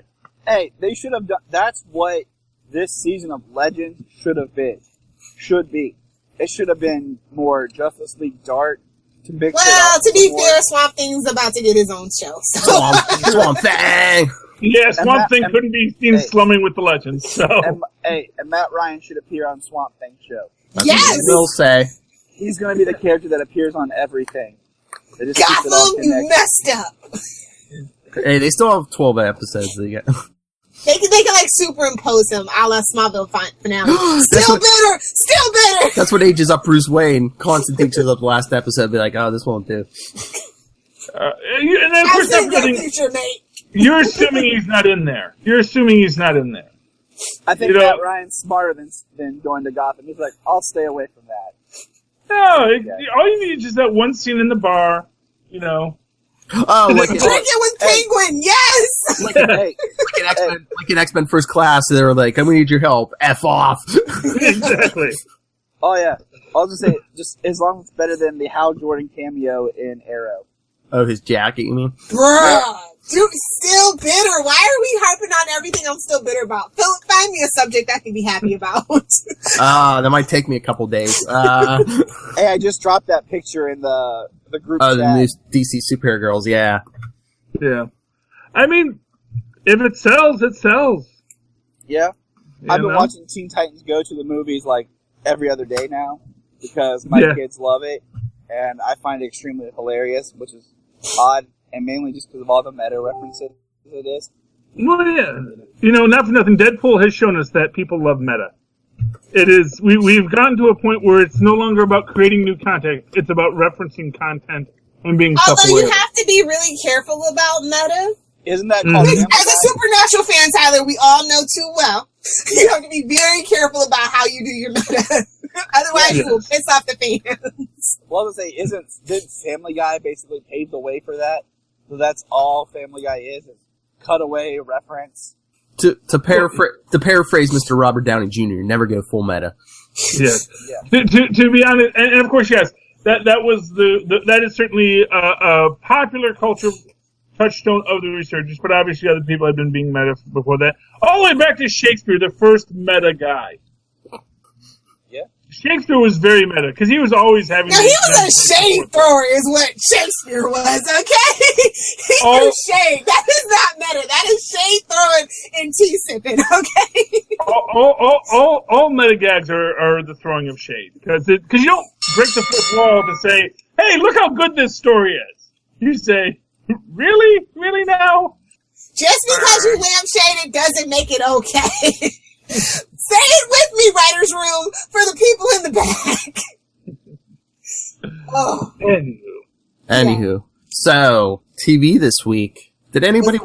Speaker 8: Hey, they should have done. That's what this season of Legends should have been. Should be. It should have been more Justice League Dark. To be
Speaker 5: fair, Swamp Thing's about to get his own show. So.
Speaker 7: Swamp Thing.
Speaker 6: Yeah, Swamp Thing couldn't be seen slumming with the Legends. So,
Speaker 8: and Matt Ryan should appear on Swamp Thing's show.
Speaker 5: Yes,
Speaker 7: will say
Speaker 8: he's going to be the character that appears on everything.
Speaker 5: Gotham, you messed up.
Speaker 7: Hey, they still have 12 episodes. They can
Speaker 5: superimpose him, a la Smallville finale. Still bitter.
Speaker 7: That's what ages up Bruce Wayne. Constantine shows up the last episode, be like, "Oh, this won't do."
Speaker 6: And then, of course, you're assuming he's not in there.
Speaker 8: I think Matt Ryan's smarter than going to Gotham. He's like, I'll stay away from that.
Speaker 6: No, all you need is just that one scene in the bar,
Speaker 7: Oh,
Speaker 5: like drinking with Penguin, yes.
Speaker 7: Like an X-Men First Class, they were like, "We need your help. F off."
Speaker 6: Exactly.
Speaker 8: Oh yeah, I'll just say, as long as it's better than the Hal Jordan cameo in Arrow.
Speaker 7: Oh, his jacket, you mean?
Speaker 5: Bruh, dude, still bitter. Why are we harping on everything I'm still bitter about? Philip, find me a subject I can be happy about.
Speaker 7: That might take me a couple days.
Speaker 8: Hey, I just dropped that picture in the group chat.
Speaker 7: The new DC Supergirls, yeah.
Speaker 6: Yeah. I mean, if it sells, it sells.
Speaker 8: Yeah. I've been watching Teen Titans Go to the movies like every other day now because my kids love it, and I find it extremely hilarious, which is odd, and mainly just because of all the meta references it is.
Speaker 6: Well, yeah. Not for nothing, Deadpool has shown us that people love meta. It is, we've gotten to a point where it's no longer about creating new content, it's about referencing content and being self-aware.
Speaker 5: Although you have to be really careful about meta.
Speaker 8: Isn't that called
Speaker 5: As a Supernatural fan, Tyler, we all know too well. You have to be very careful about how you do your meta. Otherwise, you will piss off the fans.
Speaker 8: Well, I was going to say, did Family Guy basically pave the way for that? So that's all Family Guy is cutaway reference.
Speaker 7: To paraphrase Mr. Robert Downey Jr., never go full meta.
Speaker 6: Yes. Yeah. To be honest, and of course, yes, that is certainly a popular culture touchstone of the resurgence, but obviously other people have been being meta before that. All the way back to Shakespeare, the first meta guy.
Speaker 8: Yeah.
Speaker 6: Shakespeare was very meta because he was always having.
Speaker 5: Now he was a shade thrower, is what Shakespeare was. Okay, he threw shade. That is not meta. That is shade throwing and tea sipping. Okay.
Speaker 6: All meta gags are the throwing of shade because you don't break the fourth wall to say, "Hey, look how good this story is." You say, "Really now?"
Speaker 5: Just because you lampshaded doesn't make it okay. Say it with me, writer's room, for the people in the back. Oh.
Speaker 7: Anywho. So, TV this week. Did anybody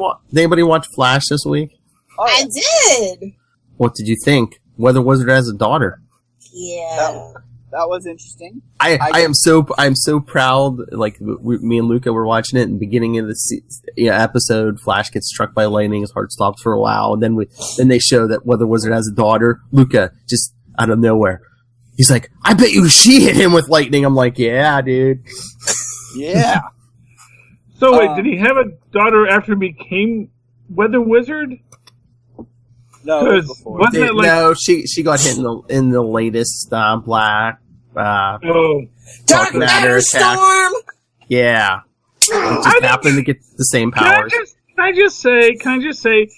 Speaker 7: watch Flash this week?
Speaker 5: I did.
Speaker 7: What did you think? Weather Wizard has a daughter.
Speaker 5: Yeah.
Speaker 8: That was interesting.
Speaker 7: I am so proud. Like me and Luca were watching it in the beginning of the episode. Flash gets struck by lightning. His heart stops for a while, and then they show that Weather Wizard has a daughter. Luca just out of nowhere, he's like, "I bet you she hit him with lightning." I'm like, "Yeah, dude."
Speaker 8: Yeah.
Speaker 6: So wait, did he have a daughter after he became Weather Wizard?
Speaker 8: No, wasn't
Speaker 7: it like, no, she got hit in the latest Black
Speaker 5: Dark Matter Storm.
Speaker 7: Yeah, just happened to get the same powers.
Speaker 6: Can I just say,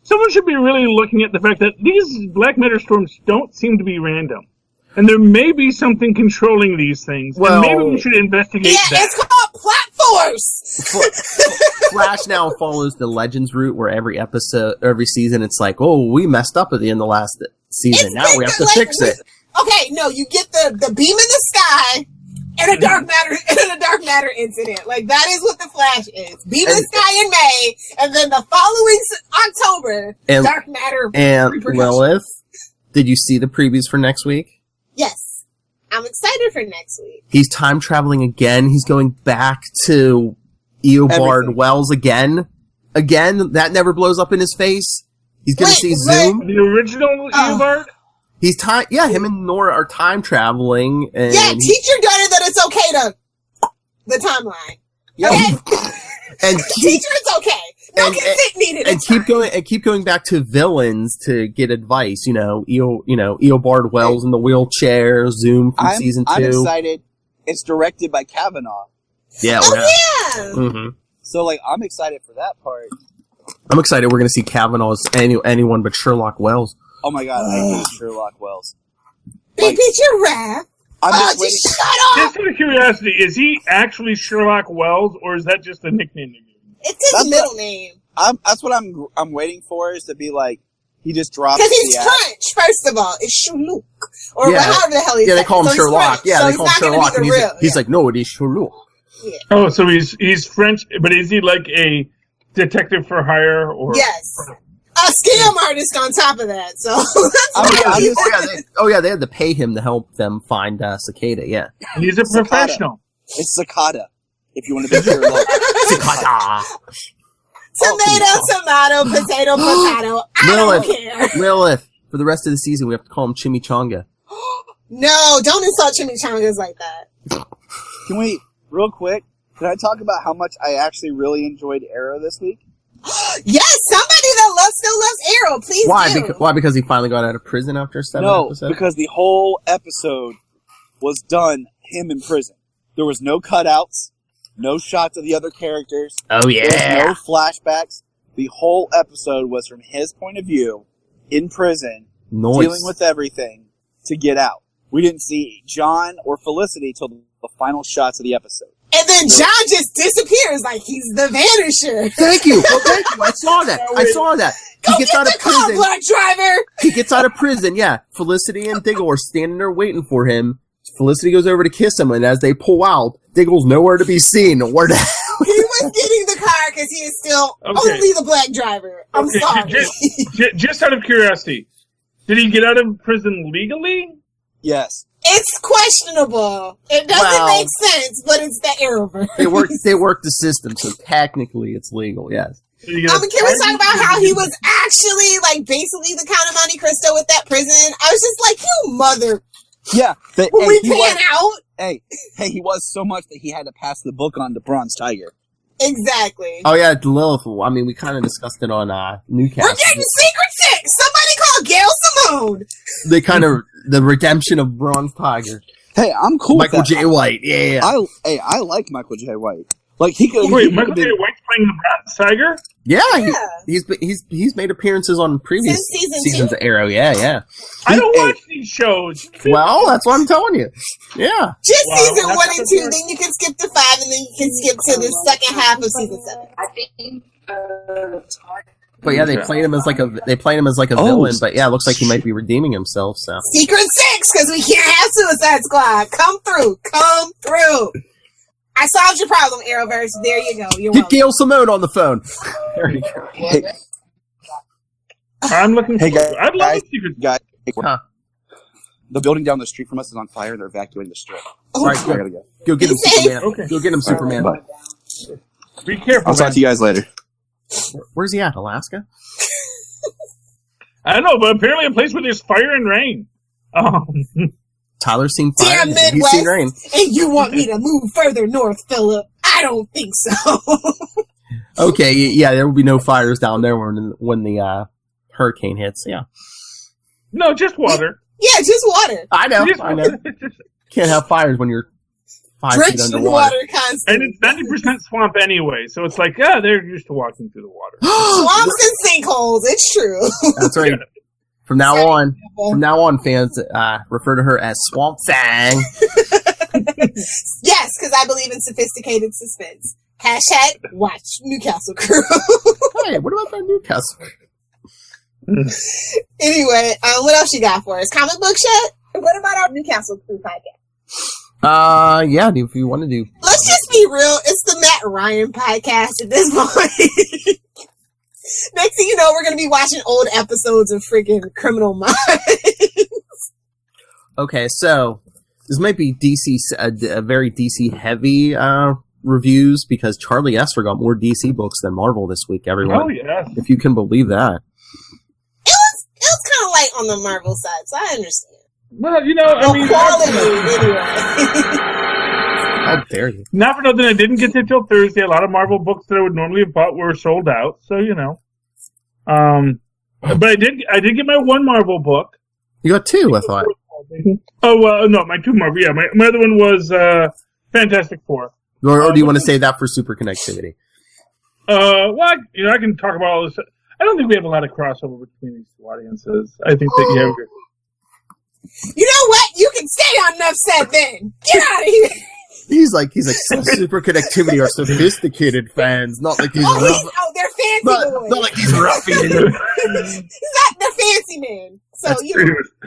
Speaker 6: someone should be really looking at the fact that these Black Matter Storms don't seem to be random. And there may be something controlling these things. Well, and maybe we should investigate that.
Speaker 5: Yeah, it's called Plot Force!
Speaker 7: Flash now follows the Legends route where every season it's like, oh, we messed up at the end of last season. Now we have to fix it.
Speaker 5: Okay, no, you get the beam in the sky and a dark matter incident. Like, that is what the Flash is. Beam in the sky in May, and then the following October, dark matter.
Speaker 7: And Lilith, did you see the previews for next week?
Speaker 5: Yes. I'm excited for next week.
Speaker 7: He's time traveling again. He's going back to Eobard Wells again. That never blows up in his face. He's going to see Zoom.
Speaker 6: The original Eobard?
Speaker 7: He's him and Nora are time traveling. And
Speaker 5: teach your daughter that it's okay to the timeline. Okay?
Speaker 7: And
Speaker 5: teach her it's okay. No consent needed.
Speaker 7: And keep going back to villains to get advice. Eobard Wells in the wheelchair, Zoom from season 2.
Speaker 8: I'm excited. It's directed by Kavanaugh.
Speaker 7: Yeah.
Speaker 5: Mm-hmm.
Speaker 8: So I'm excited for that part.
Speaker 7: I'm excited we're going to see Kavanaugh as anyone but Sherlock Wells.
Speaker 8: Oh my god, I hate Sherlock Wells.
Speaker 5: Baby giraffe. Just shut up!
Speaker 6: Just out of curiosity, is he actually Sherlock Wells, or is that just a nickname?
Speaker 5: It's his middle name.
Speaker 8: That's what I'm waiting for, is to be like, he just drops
Speaker 5: because he's French, first of all. It's Sherlock. Or however the hell he's
Speaker 7: they call him Sherlock. Yeah, they call him Sherlock. And he's like, no, it is Sherlock.
Speaker 5: Yeah.
Speaker 6: Oh, so he's French, but is he like a detective for hire? Or
Speaker 5: yes. A scam artist on top of that, so
Speaker 7: they had to pay him to help them find Cicada, yeah.
Speaker 6: He's a professional.
Speaker 8: It's Cicada, if you want to be Sherlock.
Speaker 7: Cicada.
Speaker 5: Tomato, potato. I don't care.
Speaker 7: Lilith, for the rest of the season, we have to call him Chimichanga.
Speaker 5: No, don't insult chimichangas like that.
Speaker 8: Can we, real quick, can I talk about how much I actually really enjoyed Arrow this week?
Speaker 5: Yes, somebody that still loves Arrow, please do.
Speaker 7: Why? Because he finally got out of prison after 7 episodes?
Speaker 8: No, because the whole episode was done him in prison. There was no cutouts, no shots of the other characters.
Speaker 7: Oh, yeah.
Speaker 8: There was no flashbacks. The whole episode was from his point of view, in prison, dealing with everything, to get out. We didn't see John or Felicity till the final shots of the episode.
Speaker 5: And then John just disappears like he's the Vanisher.
Speaker 7: Thank you. Well, thank you. I saw that.
Speaker 5: He gets out of prison. Black driver.
Speaker 7: He gets out of prison. Yeah. Felicity and Diggle are standing there waiting for him. Felicity goes over to kiss him, and as they pull out, Diggle's nowhere to be seen. Where the hell?
Speaker 5: He was getting the car because he is still only the black driver. I'm sorry.
Speaker 6: Just out of curiosity, did he get out of prison legally?
Speaker 8: Yes.
Speaker 5: It's questionable. It doesn't make sense, but it's the Arrowverse.
Speaker 7: They work the system, so technically it's legal, yes.
Speaker 5: Can we talk about how he was actually, basically the Count of Monte Cristo with that prison? I was just like, you mother...
Speaker 8: Yeah.
Speaker 5: We pan out?
Speaker 8: Hey, he was so much that he had to pass the book on to Bronze Tiger.
Speaker 5: Exactly.
Speaker 7: Oh, yeah, Lilith. I mean, we kind of discussed it on Newcastle.
Speaker 5: We're getting Secret Six! Somebody call Oh, Gail Simone!
Speaker 7: They kind of the redemption of Bronze Tiger.
Speaker 8: Hey, I'm cool
Speaker 7: Michael
Speaker 8: with that.
Speaker 7: J. White, yeah.
Speaker 8: I like Michael J. White. Like he could.
Speaker 6: Wait, Michael J. White's playing the Bronze Tiger?
Speaker 7: Yeah, he's made appearances on previous seasons of Arrow. Yeah.
Speaker 6: I don't watch these shows.
Speaker 7: Well, that's what I'm telling you. Yeah.
Speaker 5: Just season 1 and 2, then you can skip to 5, and then you can skip to the second half of season 7.
Speaker 9: I think.
Speaker 7: But yeah, they played him as like a villain. But yeah, it looks like he might be redeeming himself. So
Speaker 5: Secret 6, because we can't have Suicide Squad. Come through. I solved your problem, Arrowverse. There you go. You're
Speaker 7: get Gail Simone on the phone. There you go.
Speaker 8: Hey,
Speaker 6: I'm looking.
Speaker 8: Hey guys,
Speaker 6: I'd love Secret.
Speaker 8: guys.
Speaker 7: Huh.
Speaker 8: The building down the street from us is on fire, and they're evacuating the strip.
Speaker 5: Oh,
Speaker 7: All right,
Speaker 8: I gotta go.
Speaker 7: go get him, Superman.
Speaker 6: Okay.
Speaker 7: Go get him, Superman.
Speaker 8: Bye.
Speaker 6: Be careful.
Speaker 8: I'll talk to you guys later.
Speaker 7: Where's he at? Alaska?
Speaker 6: I don't know, but apparently a place where there's fire and rain.
Speaker 7: Tyler's seen fire.
Speaker 5: Damn
Speaker 7: He's
Speaker 5: Midwest,
Speaker 7: seen rain.
Speaker 5: and you want me to move further north, Philip? I don't think so.
Speaker 7: Okay, yeah, there will be no fires down there when the hurricane hits. Yeah.
Speaker 6: No, just water.
Speaker 5: Yeah, just water.
Speaker 7: I know. Can't have fires when you're 5 feet
Speaker 5: Drenched in
Speaker 7: underwater.
Speaker 5: water constantly.
Speaker 6: And it's 90% swamp anyway, so it's like, they're used to walking through the water.
Speaker 5: Swamps and sinkholes. It's true.
Speaker 7: That's right. From now on, fans refer to her as Swamp Thang.
Speaker 5: Yes, because I believe in sophisticated suspense. Hashtag watch Newcastle Crew.
Speaker 7: Hey, what about that Newcastle?
Speaker 5: Anyway, what else you got for us? Comic book shit? What about our Newcastle Crew podcast?
Speaker 7: Yeah, if you want to do.
Speaker 5: Let's just be real. It's the Matt Ryan podcast at this point. Next thing you know, we're going to be watching old episodes of freaking Criminal Minds.
Speaker 7: Okay, so this might be DC, a very DC heavy reviews because Charlie Esser got more DC books than Marvel this week. Everyone,
Speaker 6: Oh yeah,
Speaker 7: if you can believe that.
Speaker 5: It was kind of light on the Marvel side, so I understand.
Speaker 6: well, I mean,
Speaker 5: Quality, anyway.
Speaker 7: How dare you?
Speaker 6: not for nothing. I didn't get there till Thursday. A lot of Marvel books that I would normally have bought were sold out. So but I did get my one Marvel book.
Speaker 7: You got two, I thought.
Speaker 6: Oh no, my two Marvel. Yeah, my other one was Fantastic Four.
Speaker 7: Or do you want to say that for super connectivity?
Speaker 6: Well, I can talk about all this. I don't think we have a lot of crossover between these two audiences. I think that you have.
Speaker 5: You know what? You can stay on enough said then. Get out of here.
Speaker 7: He's like some super connectivity are sophisticated fans, not like these
Speaker 5: They're fancy boys.
Speaker 7: not like these ruffians.
Speaker 5: He's not the fancy man. So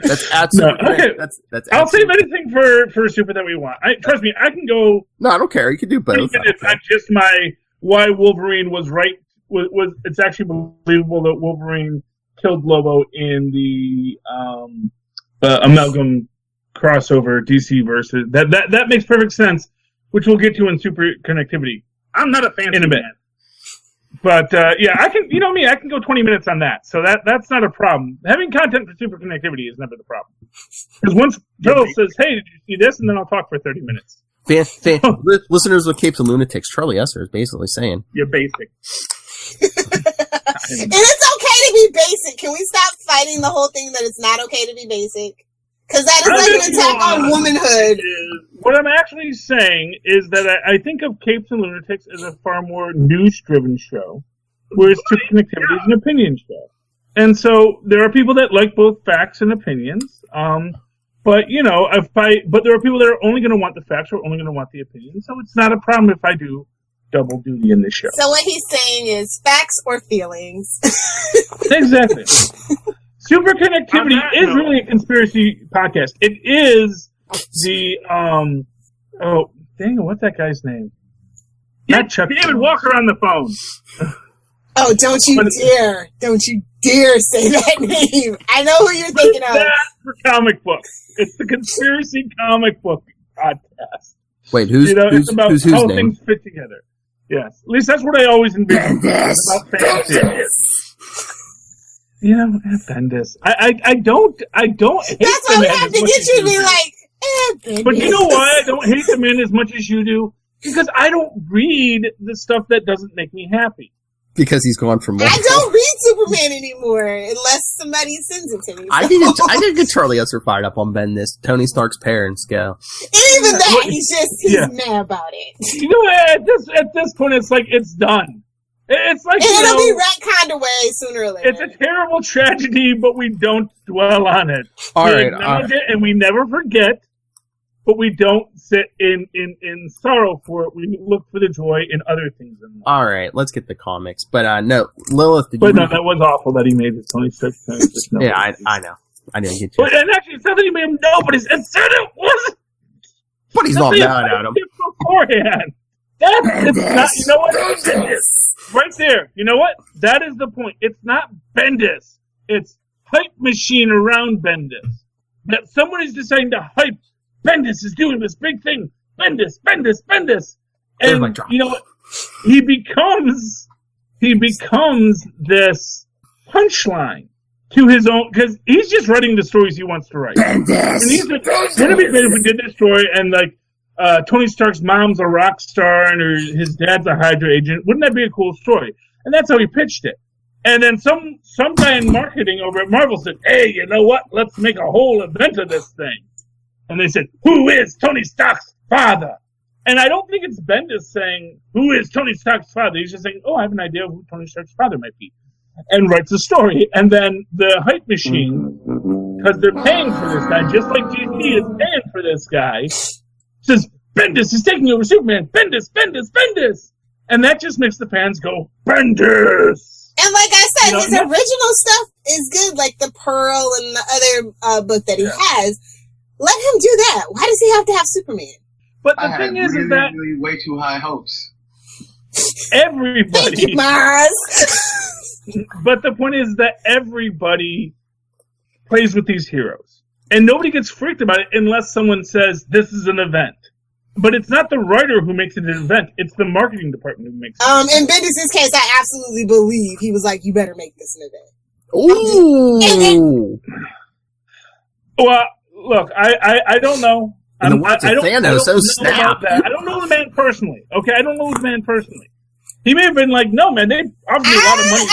Speaker 7: That's absolutely
Speaker 6: okay.
Speaker 7: That's
Speaker 6: I'll save anything for super that we want. Trust me, I can go.
Speaker 7: No, I don't care. You can do both.
Speaker 6: 3 minutes on just my why Wolverine was right. Was it's actually believable that Wolverine killed Lobo in the amalgam crossover DC versus that makes perfect sense, which we'll get to in super connectivity. I'm not a fan in a bit, but yeah, I can. You know me, I can go 20 minutes on that, so that's not a problem. Having content for super connectivity is never the problem. Because once Joe says, "Hey, did you see this?" and then I'll talk for 30 minutes.
Speaker 7: Listeners with Capes and Lunatics, Charlie Esser is basically saying
Speaker 6: You're basic.
Speaker 5: and it's okay to be basic. Can we stop fighting the whole thing that it's not okay to be basic? Because that is like an attack on womanhood.
Speaker 6: What I'm actually saying is that I think of Capes and Lunatics as a far more news-driven show, whereas Super Connectivity is an opinion show. And so there are people that like both facts and opinions. But but there are people that are only going to want the facts or only going to want the opinions. So it's not a problem if I do double duty in this show.
Speaker 5: So what he's saying is facts or feelings.
Speaker 6: Exactly. Super Connectivity is really a conspiracy podcast. It is the what's that guy's name? Not Chuck. David Walker on the phone.
Speaker 5: Oh, don't you dare say that name. I know who you're thinking of.
Speaker 6: That's for comic books. It's the conspiracy comic book podcast.
Speaker 7: Wait, who's
Speaker 6: about
Speaker 7: whose
Speaker 6: how
Speaker 7: name?
Speaker 6: things fit together. Yes, at least that's what I always envision. About fantasy. Bendis. I don't hate
Speaker 5: that's why we have to get you to be like,
Speaker 6: But you know why I don't hate the men as much as you do? Because I don't read the stuff that doesn't make me happy.
Speaker 7: Because he's gone from.
Speaker 5: I don't read Superman anymore unless somebody sends it to me.
Speaker 7: I can get Charlie Esser fired up on Bendis. Tony Stark's parents go.
Speaker 5: Even that, he's mad about it.
Speaker 6: You know, at this point, it's like it's done. It's like
Speaker 5: it'll be retconned away sooner or later.
Speaker 6: It's a terrible tragedy, but we don't dwell on it.
Speaker 7: All
Speaker 6: we
Speaker 7: right,
Speaker 6: acknowledge it, and we never forget. But we don't sit in sorrow for it. We look for the joy in other things in life.
Speaker 7: All right, let's get the comics. But no, Lilith.
Speaker 6: That was awful that he made the Tony Stark.
Speaker 7: Yeah, I know. I didn't get you.
Speaker 6: But, and actually, it's not that he made him know, but it said it wasn't.
Speaker 7: But he's not mad at him.
Speaker 6: Beforehand. It's not. You know what? Right there. You know what? That is the point. It's not Bendis. It's hype machine around Bendis. That someone is deciding to hype. Bendis is doing this big thing. Bendis. And you know what? He becomes this punchline to his own, because he's just writing the stories he wants to write. Bendis. Wouldn't it be great if we did this story and Tony Stark's mom's a rock star and his dad's a Hydra agent? Wouldn't that be a cool story? And that's how he pitched it. And then some guy in marketing over at Marvel said, "Hey, you know what? Let's make a whole event of this thing." And they said, "Who is Tony Stark's father?" And I don't think it's Bendis saying, "Who is Tony Stark's father?" He's just saying, "Oh, I have an idea of who Tony Stark's father might be." And writes a story. And then the hype machine, because they're paying for this guy, just like DC is paying for this guy, says, "Bendis is taking over Superman. Bendis. And that just makes the fans go, "Bendis."
Speaker 5: And like I said, his original stuff is good, like the Pearl and the other book that he has. Let him do that. Why does he have to have Superman?
Speaker 6: But the thing is that
Speaker 9: really way too high hopes.
Speaker 6: Everybody.
Speaker 5: Thank you, Mars.
Speaker 6: But the point is that everybody plays with these heroes, and nobody gets freaked about it unless someone says this is an event. But it's not the writer who makes it an event; it's the marketing department who makes it.
Speaker 5: In Bendis' case, I absolutely believe he was like, "You better make this an event."
Speaker 7: Ooh.
Speaker 6: Well. Look, I don't know.
Speaker 7: I don't snap.
Speaker 6: I don't know the man personally. Okay, I don't know the man personally. He may have been like, "No, man, they offered me a lot of money."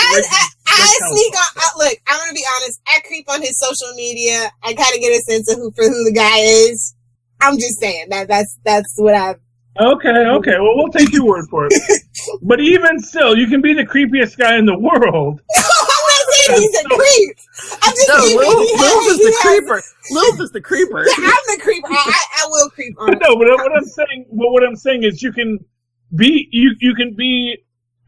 Speaker 5: Look, I'm gonna be honest. I creep on his social media. I kind of get a sense of who the guy is. I'm just saying that's what I've.
Speaker 6: Okay. Well, we'll take your word for it. But even still, you can be the creepiest guy in the world.
Speaker 5: He's a creep. I'm just saying.
Speaker 7: Lilith is the creeper. Lilith is the creeper.
Speaker 5: Yeah, I'm the creeper. I will creep on.
Speaker 6: No, but what I'm saying is you can be.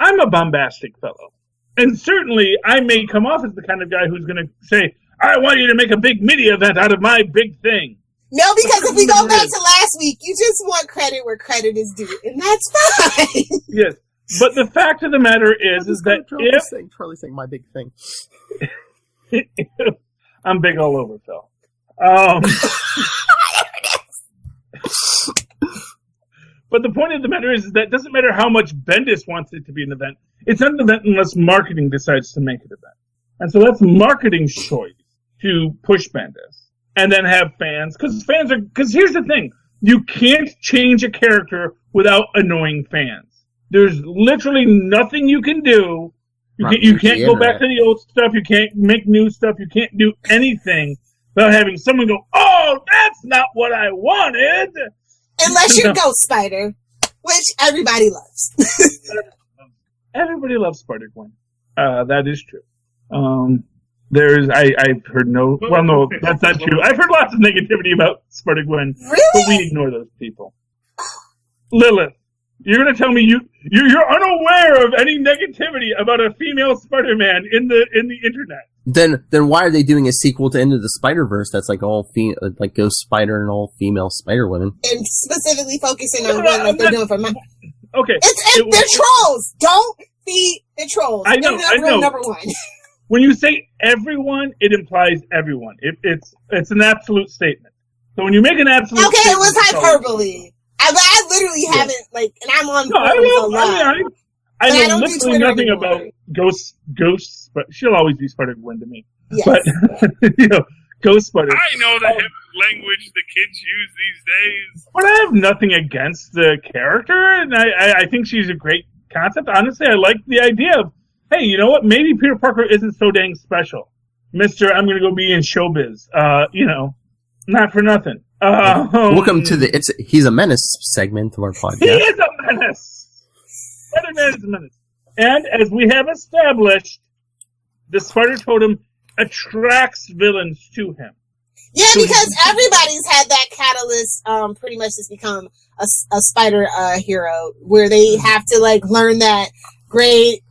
Speaker 6: I'm a bombastic fellow, and certainly I may come off as the kind of guy who's going to say, "I want you to make a big media event out of my big thing."
Speaker 5: No, because if we go back to last week, you just want credit where credit is due, and that's fine.
Speaker 6: Yes. But the fact of the matter is that
Speaker 7: Charlie's saying my big thing.
Speaker 6: I'm big all over, Phil. But the point of the matter is that it doesn't matter how much Bendis wants it to be an event. It's not an event unless marketing decides to make it an event. And so that's marketing's choice to push Bendis. And then have fans. Because here's the thing. You can't change a character without annoying fans. There's literally nothing you can do. You can't go back to the old stuff. You can't make new stuff. You can't do anything without having someone go, "Oh, that's not what I wanted."
Speaker 5: Unless you're Ghost Spider, which everybody loves.
Speaker 6: Everybody loves Spider-Gwen. That is true. I've heard no, well, no, that's not true. I've heard lots of negativity about Spider-Gwen.
Speaker 5: Really?
Speaker 6: But we ignore those people. Lilith, you're going to tell me you're unaware of any negativity about a female Spider-Man in the internet.
Speaker 7: Then why are they doing a sequel to Into the Spiderverse that's like all like Ghost Spider and all female Spider Women?
Speaker 5: And specifically focusing on one like they're doing for my.
Speaker 6: Okay.
Speaker 5: They're trolls. Don't be the trolls.
Speaker 6: I know.
Speaker 5: Number one.
Speaker 6: When you say everyone, it implies everyone. It's an absolute statement. So when you make an absolute
Speaker 5: okay,
Speaker 6: statement,
Speaker 5: it was hyperbole. I literally haven't, like, and I'm on
Speaker 6: I know literally nothing about ghosts, but she'll always be Spider-Gwen to me.
Speaker 5: Yes.
Speaker 6: But, Ghost Spider.
Speaker 3: I know the hip language the kids use these days.
Speaker 6: But I have nothing against the character, and I think she's a great concept. Honestly, I like the idea of hey, you know what? Maybe Peter Parker isn't so dang special. Mr. I'm going to go be in showbiz. Not for nothing.
Speaker 7: Welcome to the He's a Menace segment of our podcast.
Speaker 6: He is a menace. Spider-Man is a menace. And as we have established, the Spider Totem attracts villains to him.
Speaker 5: Yeah, because everybody's had that catalyst, pretty much just become a spider hero, where they have to like learn that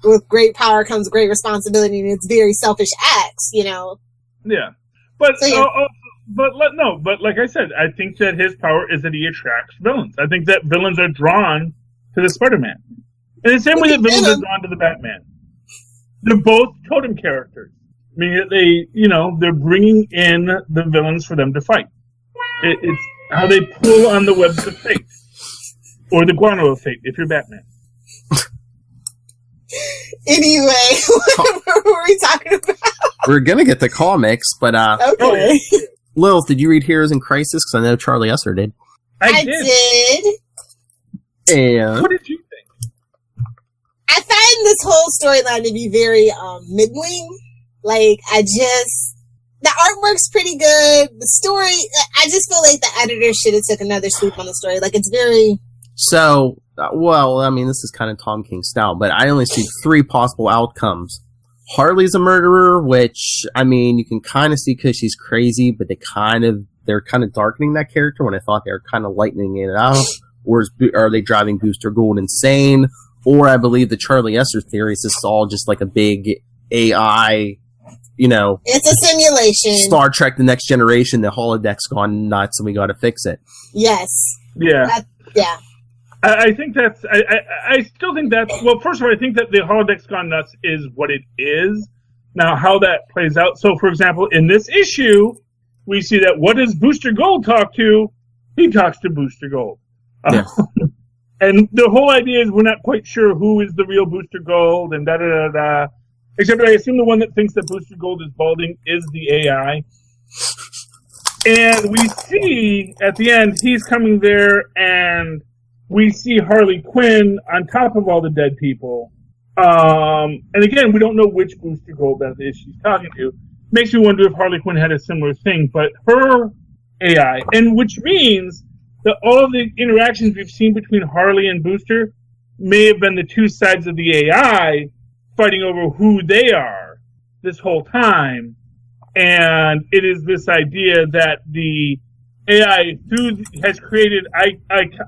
Speaker 5: with great power comes great responsibility, and it's very selfish acts, you know.
Speaker 6: Yeah, but
Speaker 5: so, yeah.
Speaker 6: But like I said, I think that his power is that he attracts villains. I think that villains are drawn to the Spider-Man, in the same way that villains are drawn to the Batman. They're both totem characters. I mean, they're bringing in the villains for them to fight. It's how they pull on the webs of fate, or the guano of fate, if you're Batman.
Speaker 5: Anyway, what were we talking about?
Speaker 7: We're gonna get to comics, but
Speaker 5: okay.
Speaker 7: Lilith, did you read Heroes in Crisis? Because I know Charlie Esser did.
Speaker 5: I did.
Speaker 7: And
Speaker 6: what did you think?
Speaker 5: I find this whole storyline to be very middling. Like, the artwork's pretty good. The story, I just feel like the editor should have took another swoop on the story. Like, it's very...
Speaker 7: So, well, I mean, this is kind of Tom King style, but I only see 3 possible outcomes. Harley's a murderer, which, I mean, you can kind of see because she's crazy, but they're kind of darkening that character when I thought they were kind of lightening it up. Or are they driving Booster Gold insane? Or I believe the Charlie Esser theory is this is all just like a big AI...
Speaker 5: it's a simulation.
Speaker 7: Star Trek: The Next Generation. The holodeck's gone nuts, and we got to fix it.
Speaker 5: Yes.
Speaker 6: Yeah.
Speaker 5: Yeah.
Speaker 6: I think that's. I still think that's. Well, first of all, I think that the holodeck's gone nuts is what it is. Now, how that plays out. So, for example, in this issue, we see that what does Booster Gold talk to? He talks to Booster Gold.
Speaker 7: Yes.
Speaker 6: And the whole idea is we're not quite sure who is the real Booster Gold, and da-da-da-da. Except I assume the one that thinks that Booster Gold is balding is the AI. And we see, at the end, he's coming there, and we see Harley Quinn on top of all the dead people. And again, we don't know which Booster Gold that is she's talking to. Makes me wonder if Harley Quinn had a similar thing. But her AI, and which means that all of the interactions we've seen between Harley and Booster may have been the two sides of the AI fighting over who they are this whole time. And it is this idea that the AI has created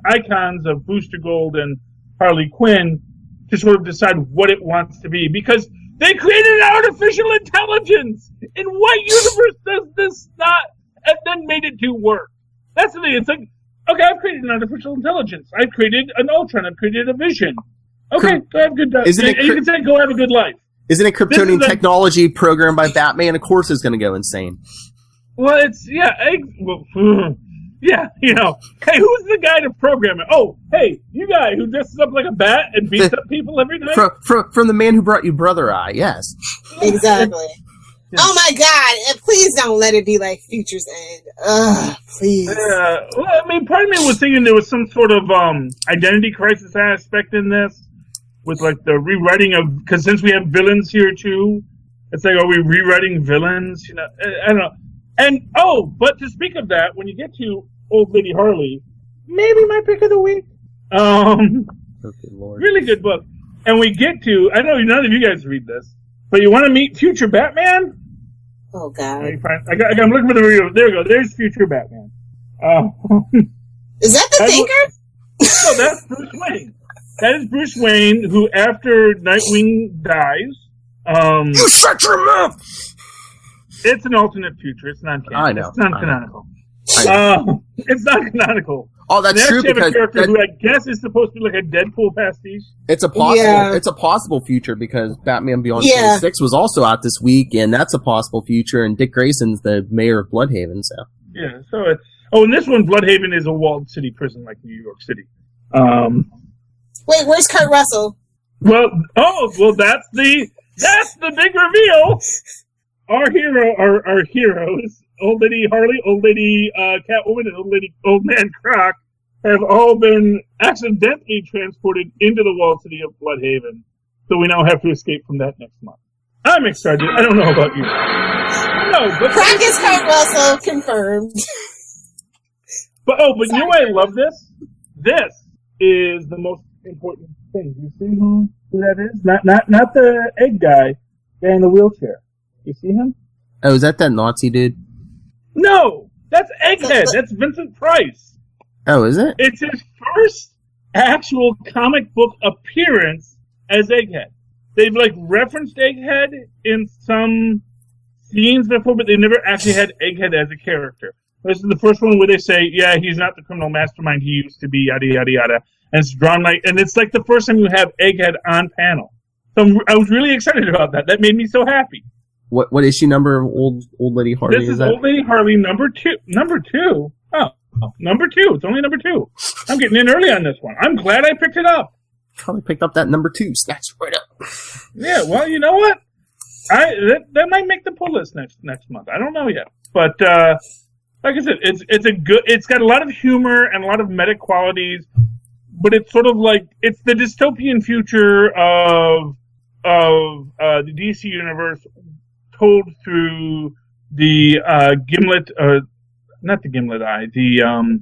Speaker 6: icons of Booster Gold and Harley Quinn to sort of decide what it wants to be. Because they created an artificial intelligence! In what universe does this not, and then made it do work? That's the thing. It's like, okay, I've created an artificial intelligence. I've created an Ultron. I've created a Vision. Okay, go have a good life. You can say go have a good life.
Speaker 7: Isn't it Kryptonian technology programmed by Batman? Of course it's going to go insane.
Speaker 6: Well, it's, yeah, hey, hey, who's the guy to program it? Oh, hey, you guy who dresses up like a bat and beats up people every night?
Speaker 7: From the man who brought you Brother Eye, yes.
Speaker 5: Exactly. Yeah. Oh my God, and please don't let it be like Future's End. Ugh, please.
Speaker 6: Well, I mean, part of me was thinking there was some sort of identity crisis aspect in this. With like the rewriting of, because since we have villains here too, it's like, are we rewriting villains? I don't know. And but to speak of that, when you get to Old Lady Harley, maybe my pick of the week.
Speaker 7: Okay, Lord.
Speaker 6: Really good book. And we get to, I know none of you guys read this, but you want to meet future Batman?
Speaker 5: Oh God!
Speaker 6: I'm looking for the review. There we go. There's future Batman.
Speaker 5: Is that the Thinker?
Speaker 6: No, that's Bruce Wayne. That is Bruce Wayne, who after Nightwing dies...
Speaker 7: you shut your mouth!
Speaker 6: It's an alternate future. It's not canon.
Speaker 7: I know.
Speaker 6: It's not canonical. It's not canonical.
Speaker 7: Oh, that's true.
Speaker 6: Because a character who I guess is supposed to be like a Deadpool pastiche.
Speaker 7: It's a possible. It's a possible future because Batman Beyond 26 was also out this week, and that's a possible future. And Dick Grayson's the mayor of Bloodhaven. So
Speaker 6: yeah. So in this one, Bloodhaven is a walled city prison like New York City.
Speaker 5: Wait, where's Kurt Russell?
Speaker 6: Well, that's the big reveal. Our heroes, Old Lady Harley, Old Lady Catwoman, and Old Man Croc, have all been accidentally transported into the walled city of Bloodhaven So we now have to escape from that next month. I'm excited. I don't know about you. No, but
Speaker 5: Practice Kurt Russell confirmed.
Speaker 6: But you know why I love this? This is the most important thing. You see who that is? Not the egg guy in the wheelchair. You see him?
Speaker 7: Oh, is that Nazi dude?
Speaker 6: No! That's Egghead! That's Vincent Price!
Speaker 7: Oh, is it?
Speaker 6: It's his first actual comic book appearance as Egghead. They've, referenced Egghead in some scenes before, but they never actually had Egghead as a character. This is the first one where they say, yeah, he's not the criminal mastermind he used to be, yada, yada, yada. And it's drawn and it's like the first time you have Egghead on panel. So I was really excited about that. That made me so happy.
Speaker 7: What issue number of Old Lady Harley
Speaker 6: This is
Speaker 7: that?
Speaker 6: Old Lady Harley number 2. Number 2? Oh, number 2. It's only number 2. I'm getting in early on this one. I'm glad I picked it up.
Speaker 7: Probably picked up that number 2. Snatched right up.
Speaker 6: Yeah, well, you know what? That might make the pull list next month. I don't know yet. But, like I said, it's got a lot of humor and a lot of meta qualities, but it's sort of it's the dystopian future of the DC universe told through the gimlet, not the gimlet eye, the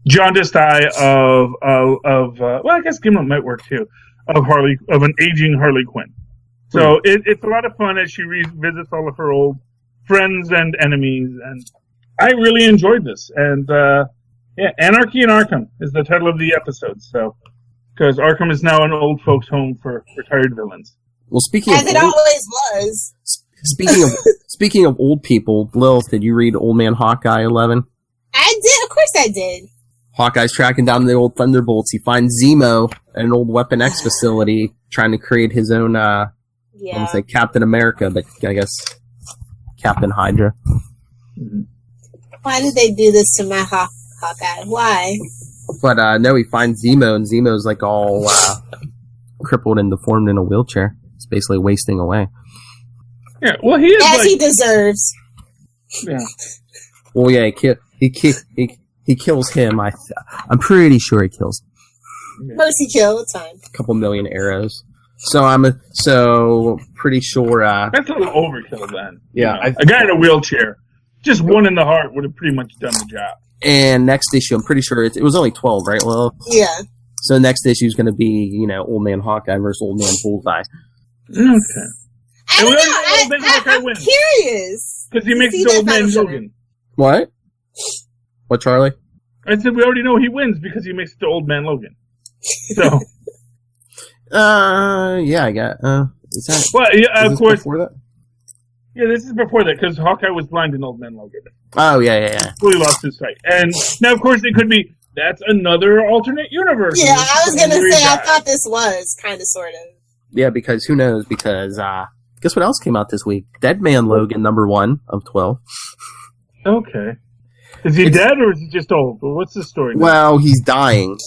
Speaker 6: jaundiced eye of well, I guess gimlet might work too, of an aging Harley Quinn. So it's a lot of fun as she revisits all of her old friends and enemies, and I really enjoyed this. And Anarchy in Arkham is the title of the episode. So because Arkham is now an old folks' home for retired villains.
Speaker 7: Well,
Speaker 5: As it always was.
Speaker 7: Speaking of old people, Lilith, did you read Old Man Hawkeye 11?
Speaker 5: I did. Of course I did.
Speaker 7: Hawkeye's tracking down the old Thunderbolts. He finds Zemo at an old Weapon X facility, trying to create his own, I want to say Captain America, but I guess Captain Hydra.
Speaker 5: Why did they do this to my Hawkeye? Why?
Speaker 7: But no, he finds Zemo, and Zemo's all crippled and deformed in a wheelchair. It's basically wasting away.
Speaker 6: Yeah, well, he is
Speaker 5: as he deserves.
Speaker 6: Yeah.
Speaker 7: Well, yeah, he kills him. I'm pretty sure he kills him.
Speaker 5: Mercy kill, it's fine.
Speaker 7: A couple million arrows. So I'm pretty sure.
Speaker 6: That's a little overkill then.
Speaker 7: Yeah,
Speaker 6: a guy in a wheelchair, just one in the heart would have pretty much done the job.
Speaker 7: And next issue, I'm pretty sure it was only 12, right? Well,
Speaker 5: yeah.
Speaker 7: So next issue is going to be Old Man Hawkeye versus Old Man Bullseye.
Speaker 6: Okay.
Speaker 5: I don't know. I'm curious.
Speaker 6: Because he makes the Old Man Logan.
Speaker 7: What? What, Charlie?
Speaker 6: I said we already know he wins because he makes the Old Man Logan. So.
Speaker 7: Yeah, I got. Is that?
Speaker 6: Well, yeah, of course.
Speaker 7: Before that?
Speaker 6: Yeah, this is before that because Hawkeye was blind in Old Man Logan.
Speaker 7: Oh yeah.
Speaker 6: Fully lost his sight, and now of course it could be that's another alternate universe.
Speaker 5: Yeah, I was gonna say I thought this was kind of sort of.
Speaker 7: Yeah, because who knows? Because guess what else came out this week? Dead Man Logan #1 of 12.
Speaker 6: Okay. Is he dead or is he just old? What's the story now?
Speaker 7: Well, he's dying.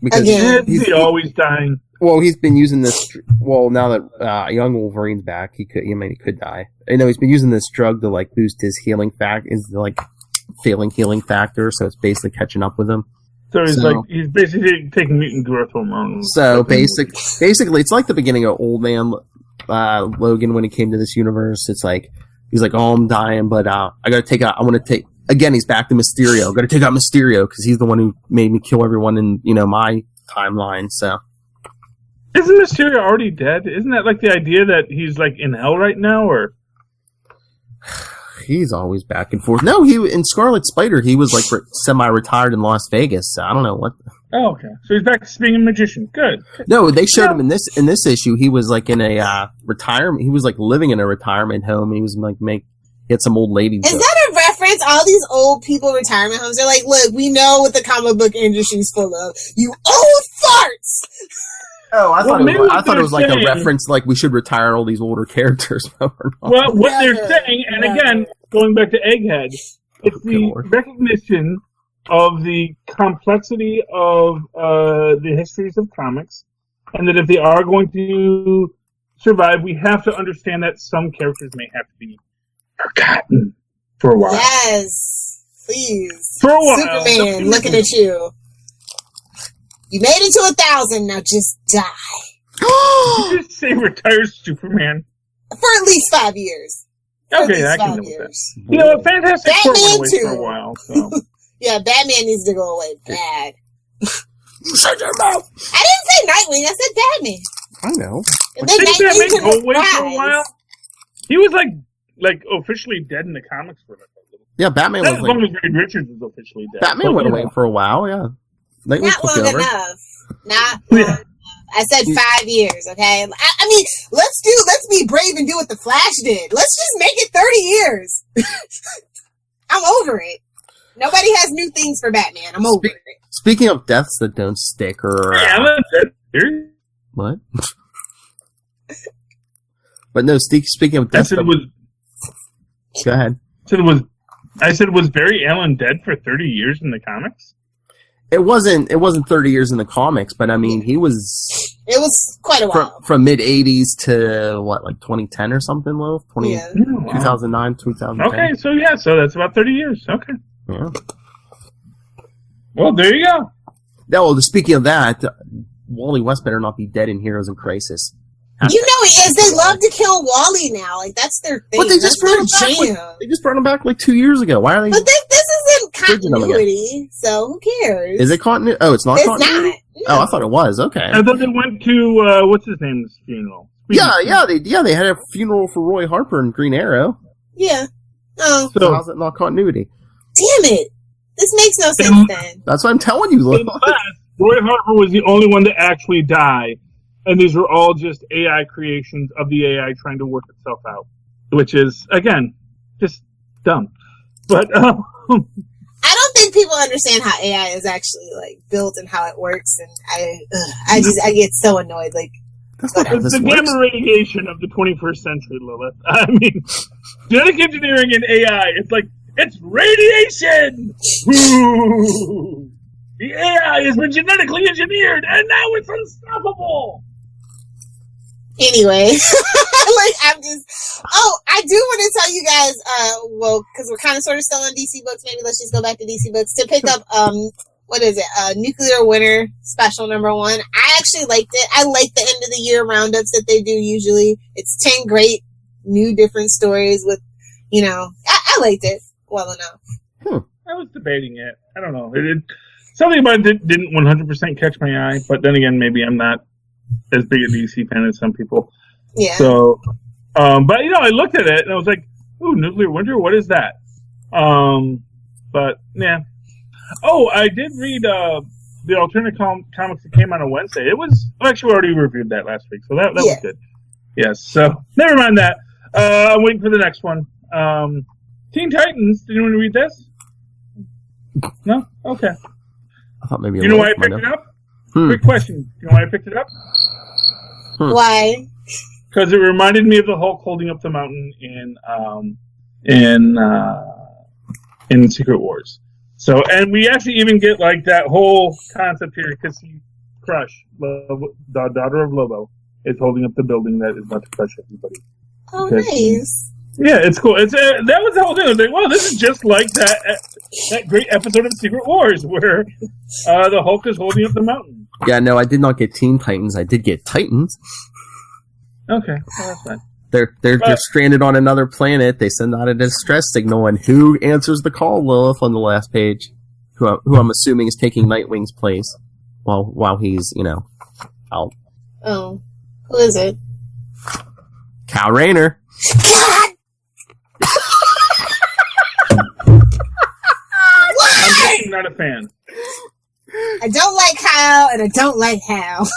Speaker 7: Because
Speaker 6: is he always dying?
Speaker 7: Well, he's been using this. Well, now that young Wolverine's back, he could die. I know he's been using this drug to boost his healing failing healing factor. So it's basically catching up with him.
Speaker 6: So he's basically taking mutant growth hormone.
Speaker 7: So basically, it's like the beginning of Old Man Logan when he came to this universe. It's he's like, oh, I'm dying, but I gotta take out. I want to take. Again, he's back to Mysterio. Got to take out Mysterio because he's the one who made me kill everyone in my timeline. So,
Speaker 6: isn't Mysterio already dead? Isn't that the idea that he's in hell right now, or
Speaker 7: he's always back and forth? No, he in Scarlet Spider he was semi-retired in Las Vegas. So I don't know what.
Speaker 6: Oh, okay. So he's back to being a magician. Good.
Speaker 7: No, they showed him in this issue. He was in a retirement. He was living in a retirement home. He was he had some old lady.
Speaker 5: Is that a reference? All these old people retirement homes are look, we know what the comic book industry's full of. You old farts!
Speaker 7: Oh, I thought it was a reference, we should retire all these older characters.
Speaker 6: Well, what they're saying, and again, going back to Egghead, it's the recognition of the complexity of the histories of comics, and that if they are going to survive, we have to understand that some characters may have to be forgotten for a while.
Speaker 5: Yes, please.
Speaker 6: For a while.
Speaker 5: Superman, looking at you. You made it to 1,000, now just die.
Speaker 6: Just say retires Superman.
Speaker 5: For at least 5 years.
Speaker 6: Okay, I can live with that. You know, Fantastic Four went away for a while. So.
Speaker 5: Yeah, Batman needs to go away bad.
Speaker 7: Shut your mouth!
Speaker 5: I didn't say Nightwing, I said Batman.
Speaker 7: I know.
Speaker 5: And then
Speaker 6: Didn't
Speaker 5: Nightwing
Speaker 6: Batman
Speaker 5: can
Speaker 6: go away for a
Speaker 5: rise.
Speaker 6: while? He was like officially dead in the comics for a little.
Speaker 7: Yeah, Batman
Speaker 6: Not
Speaker 7: was
Speaker 6: as long as Reed Richards was officially dead.
Speaker 7: Batman went away for a while, yeah. Nightwing
Speaker 5: Not
Speaker 7: took
Speaker 5: long
Speaker 7: over.
Speaker 5: enough. Not long enough. I said 5 years, okay? I mean, let's be brave and do what the Flash did. Let's just make it 30 years. I'm over it. Nobody has new things for Batman. I'm over it.
Speaker 7: Speaking of deaths that don't stick, or what? But no, speaking of deaths,
Speaker 6: go
Speaker 7: ahead.
Speaker 6: I said was Barry Allen dead for 30 years in the comics?
Speaker 7: It wasn't 30 years in the comics, but I mean, he was.
Speaker 5: It was quite a while.
Speaker 7: From mid 80s to what, like 2010 or something, Lil? 2009, 2010.
Speaker 6: Okay, so that's about 30 years. Okay.
Speaker 7: Yeah.
Speaker 6: Well, there you go.
Speaker 7: Well, speaking of that, Wally West better not be dead in Heroes in Crisis.
Speaker 5: You know he is. They love to kill Wally now. Like, that's their thing.
Speaker 7: But they just brought him
Speaker 5: jam.
Speaker 7: back. They just brought him back like 2 years ago. Why are they?
Speaker 5: But this isn't continuity, so who cares?
Speaker 7: Is it continuity? Oh, it's not continuity?
Speaker 5: Not. No.
Speaker 7: Oh, I thought it was. Okay.
Speaker 6: I thought they went to, what's his name's funeral?
Speaker 7: They had a funeral for Roy Harper and Green Arrow.
Speaker 5: Yeah. Oh.
Speaker 7: So how's it not continuity?
Speaker 5: Damn it. This makes no sense then.
Speaker 7: That's what I'm telling you, Lil.
Speaker 6: Roy Harper was the only one to actually die, and these were all just AI creations of the AI trying to work itself out, which is, again, just dumb. But
Speaker 5: I don't think people understand how AI is actually like built and how it works, and I get so annoyed. Like,
Speaker 6: it's the gamma radiation of the 21st century, Lilith. I mean, genetic engineering and AI, it's like, it's radiation! Ooh. The AI has been genetically engineered, and now it's unstoppable!
Speaker 5: Anyway, like, I do want to tell you guys, because we're kind of sort of still on DC Books, maybe let's just go back to DC Books, to pick up, what is it, Nuclear Winter Special #1. I actually liked it. I like the end of the year roundups that they do usually. It's 10 great, new, different stories with, I liked it well enough.
Speaker 6: I was debating it. I don't know. Something about it didn't 100% catch my eye, but then again, maybe I'm not as big a DC fan as some people.
Speaker 5: Yeah.
Speaker 6: So, but I looked at it and I was like, "Ooh, Nuclear Winter, what is that?" But yeah. Oh, I did read the alternate comics that came out on Wednesday. It was actually we already reviewed that last week, so that was good. Yes. So never mind that. I'm waiting for the next one. Teen Titans. Did anyone read this? No? Okay.
Speaker 7: I thought maybe.
Speaker 6: You know why I picked it up? Quick question. You know why I picked it up?
Speaker 5: Why?
Speaker 6: Because it reminded me of the Hulk holding up the mountain in Secret Wars. So, and we actually even get like that whole concept here because Crush, the daughter of Lobo, is holding up the building that is about to crush everybody.
Speaker 5: Oh, nice.
Speaker 6: Yeah, it's cool. It's that was the whole thing. I was like, well, this is just like that great episode of Secret Wars where the Hulk is holding up the mountain.
Speaker 7: Yeah, no, I did not get Teen Titans. I did get Titans.
Speaker 6: Okay, well, that's fine.
Speaker 7: They're stranded on another planet. They send out a distress signal, and who answers the call? Lilith on the last page, who I'm assuming is taking Nightwing's place while he's out.
Speaker 5: Oh, who is it?
Speaker 7: Kyle Rayner.
Speaker 6: I'm not a fan.
Speaker 5: I don't like Kyle, and I don't like Hal.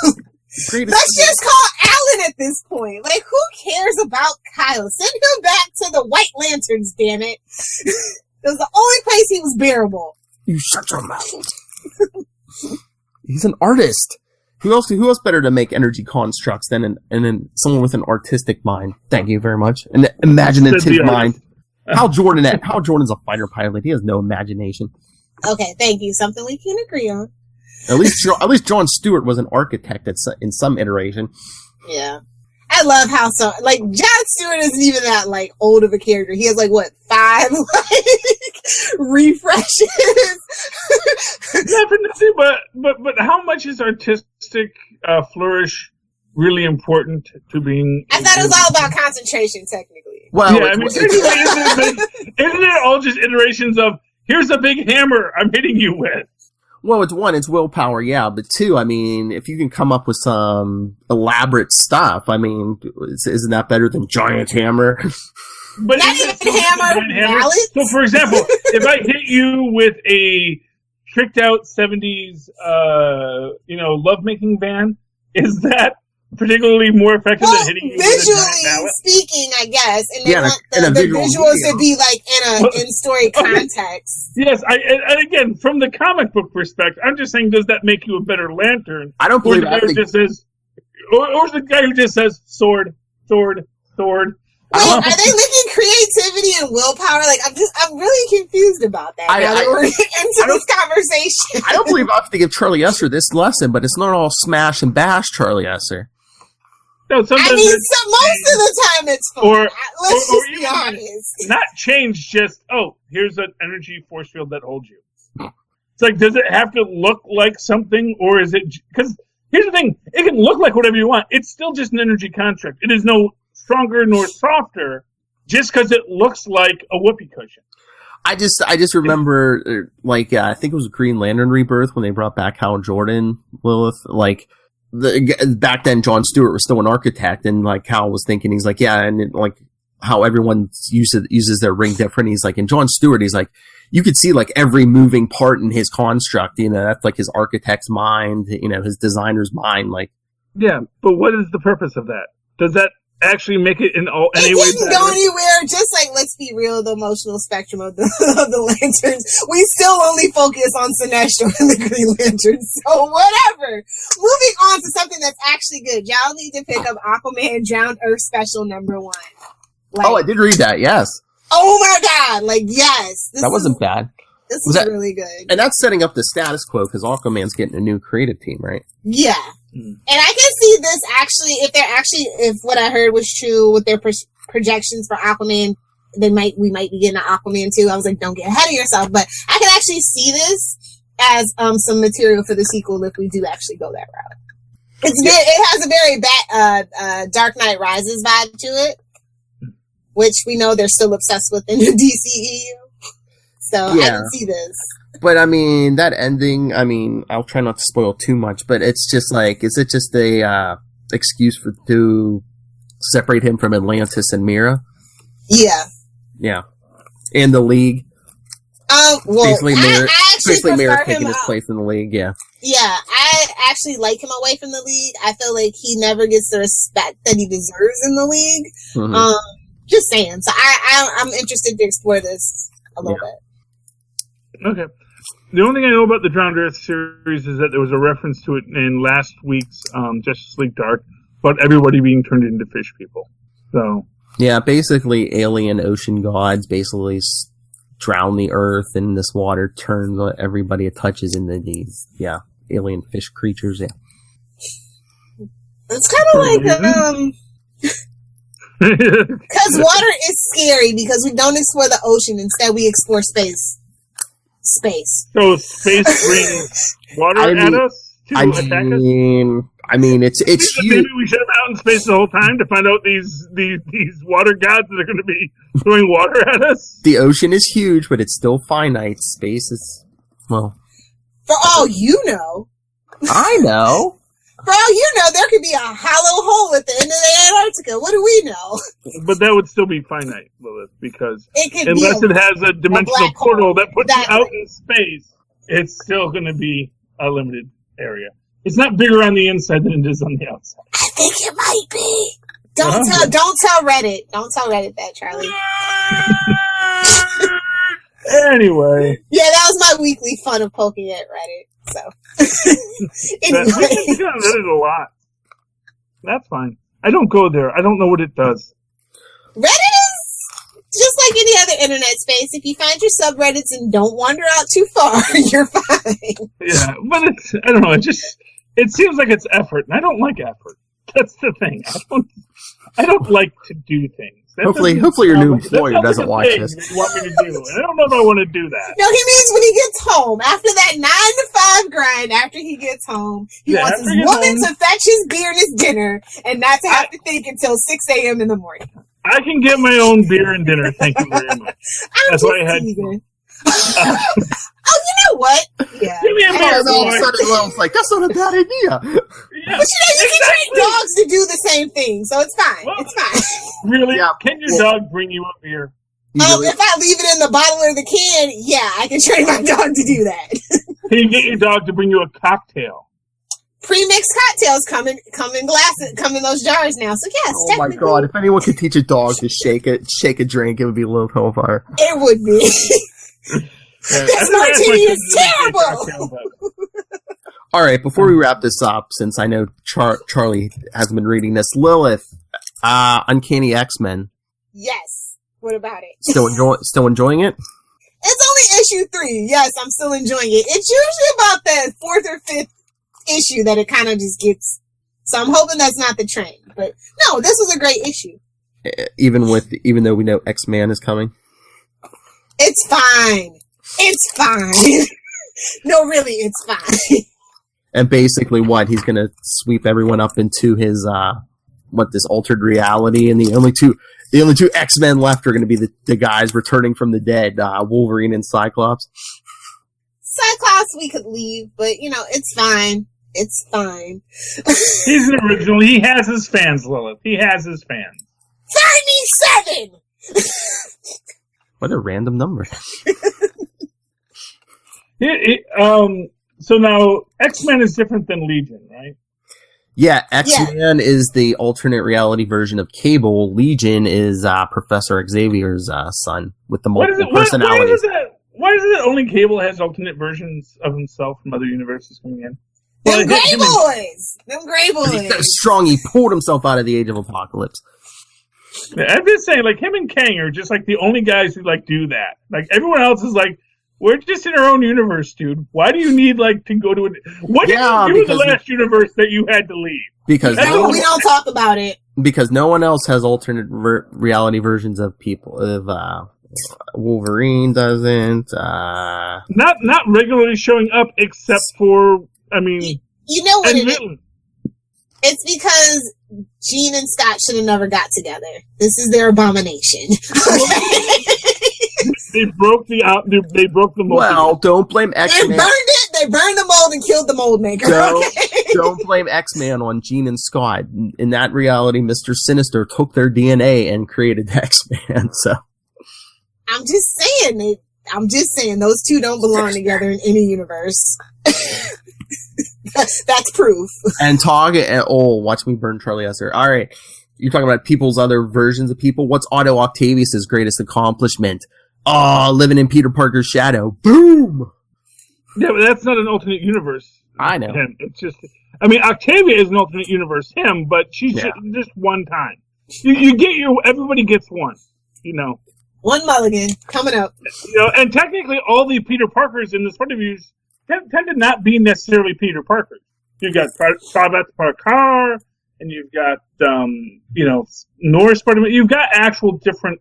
Speaker 5: Let's just call Alan at this point. Like, who cares about Kyle? Send him back to the White Lanterns, damn it. It was the only place he was bearable.
Speaker 7: You shut your mouth. He's an artist. Who else better to make energy constructs than someone with an artistic mind? Thank you very much. An imaginative mind. Hal Jordan's a fighter pilot. He has no imagination.
Speaker 5: Okay, thank you. Something we can agree on.
Speaker 7: At least John Stewart was an architect in some iteration.
Speaker 5: Yeah. I love how John Stewart isn't even that old of a character. He has 5 refreshes.
Speaker 6: Definitely, but how much his artistic flourish really important to being...
Speaker 5: I thought it was all about concentration, technically.
Speaker 7: Well,
Speaker 6: yeah, I mean, isn't it all just iterations of, here's a big hammer I'm hitting you with?
Speaker 7: Well, it's one, it's willpower, yeah, but two, I mean, if you can come up with some elaborate stuff, I mean, isn't that better than giant hammer?
Speaker 6: But
Speaker 5: not even hammer, mallets?
Speaker 6: So, for example, if I hit you with a tricked out 70s, lovemaking van, is that particularly more effective than hitting you with a giant
Speaker 5: visually
Speaker 6: mallet?
Speaker 5: speaking, I guess, and they want the visuals to be like in story context.
Speaker 6: Yes, and again, from the comic book perspective, I'm just saying, does that make you a better Lantern?
Speaker 7: I don't believe
Speaker 6: or is the guy who just says sword, sword, sword?
Speaker 5: Wait, are they linking creativity and willpower? Like, I'm really confused about that. Now that we're into this conversation.
Speaker 7: I don't believe I have to give Charlie Esser this lesson, but it's not all smash and bash Charlie Esser.
Speaker 6: No,
Speaker 5: most of the time it's fun. Let's just be honest.
Speaker 6: Not change, just, here's an energy force field that holds you. It's like, does it have to look like something, or is it... Because here's the thing, it can look like whatever you want. It's still just an energy construct. It is no stronger nor softer just because it looks like a whoopee cushion.
Speaker 7: I just remember, I think it was Green Lantern Rebirth when they brought back Hal Jordan, Lilith, back then John Stewart was still an architect, and Hal was thinking, he's like, yeah, and how everyone uses their ring different. He's like, and John Stewart, he's like, you could see every moving part in his construct, that's his architect's mind, his designer's mind,
Speaker 6: Yeah, but what is the purpose of that? Does that actually make it in any way
Speaker 5: better? It didn't go anywhere. Just let's be real, the emotional spectrum of the Lanterns. We still only focus on Sinestro and the Green Lantern. So whatever. Moving on to something that's actually good. Y'all need to pick up Aquaman Drowned Earth Special #1.
Speaker 7: I did read that. Yes.
Speaker 5: Oh my God! Yes.
Speaker 7: That wasn't bad.
Speaker 5: This was really good.
Speaker 7: And that's setting up the status quo because Aquaman's getting a new creative team, right?
Speaker 5: Yeah. And I can see this if what I heard was true with their projections for Aquaman, we might be getting an Aquaman too. I was like, don't get ahead of yourself, but I can actually see this as some material for the sequel if we do actually go that route. It has a very Dark Knight Rises vibe to it, which we know they're still obsessed with in the DCEU. So I can see this.
Speaker 7: But I mean, that ending, I'll try not to spoil too much, but it's just is it just a excuse to separate him from Atlantis and Mira?
Speaker 5: Yeah.
Speaker 7: Yeah. And the League. Basically Mira taking his place in the League, yeah.
Speaker 5: Yeah, I actually like him away from the League. I feel like he never gets the respect that he deserves in the League. Mm-hmm. Just saying. So I'm interested to explore this a little bit.
Speaker 6: Okay. The only thing I know about the Drowned Earth series is that there was a reference to it in last week's Justice League Dark about everybody being turned into fish people. So
Speaker 7: yeah, basically alien ocean gods basically drown the earth, and this water turns everybody it touches into these alien fish creatures. Yeah,
Speaker 5: it's kind of because water is scary because we don't explore the ocean, instead we explore space.
Speaker 6: So space brings water at us to attack us?
Speaker 7: It's huge.
Speaker 6: Maybe we should have been out in space the whole time to find out these water gods that are going to be throwing water at us.
Speaker 7: The ocean is huge, but it's still finite. Space is, well...
Speaker 5: For all you know...
Speaker 7: I know!
Speaker 5: For all you know, there could be a hollow hole at the end of the Antarctica. What do we know?
Speaker 6: But that would still be finite, Lilith, because
Speaker 5: unless
Speaker 6: it has a dimensional portal that puts you out in space, it's still going to be a limited area. It's not bigger on the inside than it is on the outside.
Speaker 5: I think it might be. Don't tell Reddit. Don't tell Reddit that, Charlie.
Speaker 6: Anyway.
Speaker 5: Yeah, that was my weekly fun of poking at Reddit. So, anyway.
Speaker 6: I get on Reddit a lot. That's fine. I don't go there. I don't know what it does.
Speaker 5: Reddit is just like any other internet space. If you find your subreddits and don't wander out too far, you're fine.
Speaker 6: Yeah, but I don't know. It seems like it's effort, and I don't like effort. That's the thing. I don't like to do things.
Speaker 7: Hopefully your new employer doesn't watch this.
Speaker 6: You want me to do? I don't know if I want to do that.
Speaker 5: No, he means when he gets home. After that 9 to 5 grind, after he gets home, he wants his woman to fetch his beer and his dinner and not to have to think until 6 a.m. in the morning.
Speaker 6: I can get my own beer and dinner, thank you very much. That's why I had...
Speaker 5: Oh, you know what? Yeah.
Speaker 6: Give me a beer, boy.
Speaker 7: It's like, that's not a bad idea.
Speaker 6: Yeah,
Speaker 5: but you can train dogs to do the same thing, so it's fine. Well, it's fine.
Speaker 6: Really? Yeah. Can your dog bring you a beer?
Speaker 5: If I leave it in the bottle or the can, yeah, I can train my dog to do that.
Speaker 6: Can you get your dog to bring you a cocktail?
Speaker 5: Pre-mixed cocktails come in glasses, come in those jars now. So yes,
Speaker 7: oh my god! If anyone could teach a dog to shake a drink, it would be Lilith Hellfire.
Speaker 5: It would be. This martini is terrible.
Speaker 7: All right, before we wrap this up, since I know Charlie hasn't been reading this, Lilith, Uncanny X-Men.
Speaker 5: Yes. What about it?
Speaker 7: Still enjoying it?
Speaker 5: It's only issue 3. Yes, I'm still enjoying it. It's usually about the 4th or 5th issue that it kind of just gets. So I'm hoping that's not the trend. But no, this was a great issue.
Speaker 7: Even though we know X-Man is coming?
Speaker 5: It's fine. It's fine. No, really, it's fine.
Speaker 7: And basically what? He's going to sweep everyone up into his, this altered reality, and the only two X-Men left are going to be the guys returning from the dead, Wolverine and Cyclops.
Speaker 5: Cyclops we could leave, but, it's fine. It's fine.
Speaker 6: He's an original. He has his fans, Lilith. He has his fans.
Speaker 5: Find me 7!
Speaker 7: What a random number.
Speaker 6: So now, X-Men is different than Legion, right?
Speaker 7: Yeah, X-Men is the alternate reality version of Cable. Legion is Professor Xavier's son with the multiple personalities.
Speaker 6: Why is it that only Cable has alternate versions of himself from other universes coming in?
Speaker 5: Them Grey Boys! Them Grey Boys!
Speaker 7: He's so strong, he pulled himself out of the Age of Apocalypse.
Speaker 6: I'm just saying, him and Kang are just, the only guys who, do that. Everyone else is we're just in our own universe, dude. Why do you need, to go to what did you do in the last universe that you had to leave?
Speaker 7: Because
Speaker 5: we don't talk about it.
Speaker 7: Because no one else has alternate reality versions of people. Wolverine doesn't.
Speaker 6: Not regularly showing up, except for,
Speaker 5: You know what it is? It's because Jean and Scott should have never got together. This is their abomination.
Speaker 6: They broke the mold.
Speaker 7: Well, don't blame X-Man.
Speaker 5: They burned it. They burned the mold and killed the mold maker.
Speaker 7: Don't blame X-Man on Jean and Scott. In that reality, Mr. Sinister took their DNA and created X-Man. So
Speaker 5: I'm just saying those two don't belong together in any universe. That's proof.
Speaker 7: And watch me burn Charlie Esser. All right. You're talking about people's other versions of people. What's Otto Octavius' greatest accomplishment? Living in Peter Parker's shadow. Boom!
Speaker 6: Yeah, but that's not an alternate universe.
Speaker 7: I know.
Speaker 6: Him. It's just, Octavia is an alternate universe him, but she's just one time. Everybody gets one,
Speaker 5: One mulligan coming up.
Speaker 6: And technically all the Peter Parkers in the Spider-Verse tend to not be necessarily Peter Parker. You've got Private Parker, and you've got, Norris Spider-Man. You've got actual different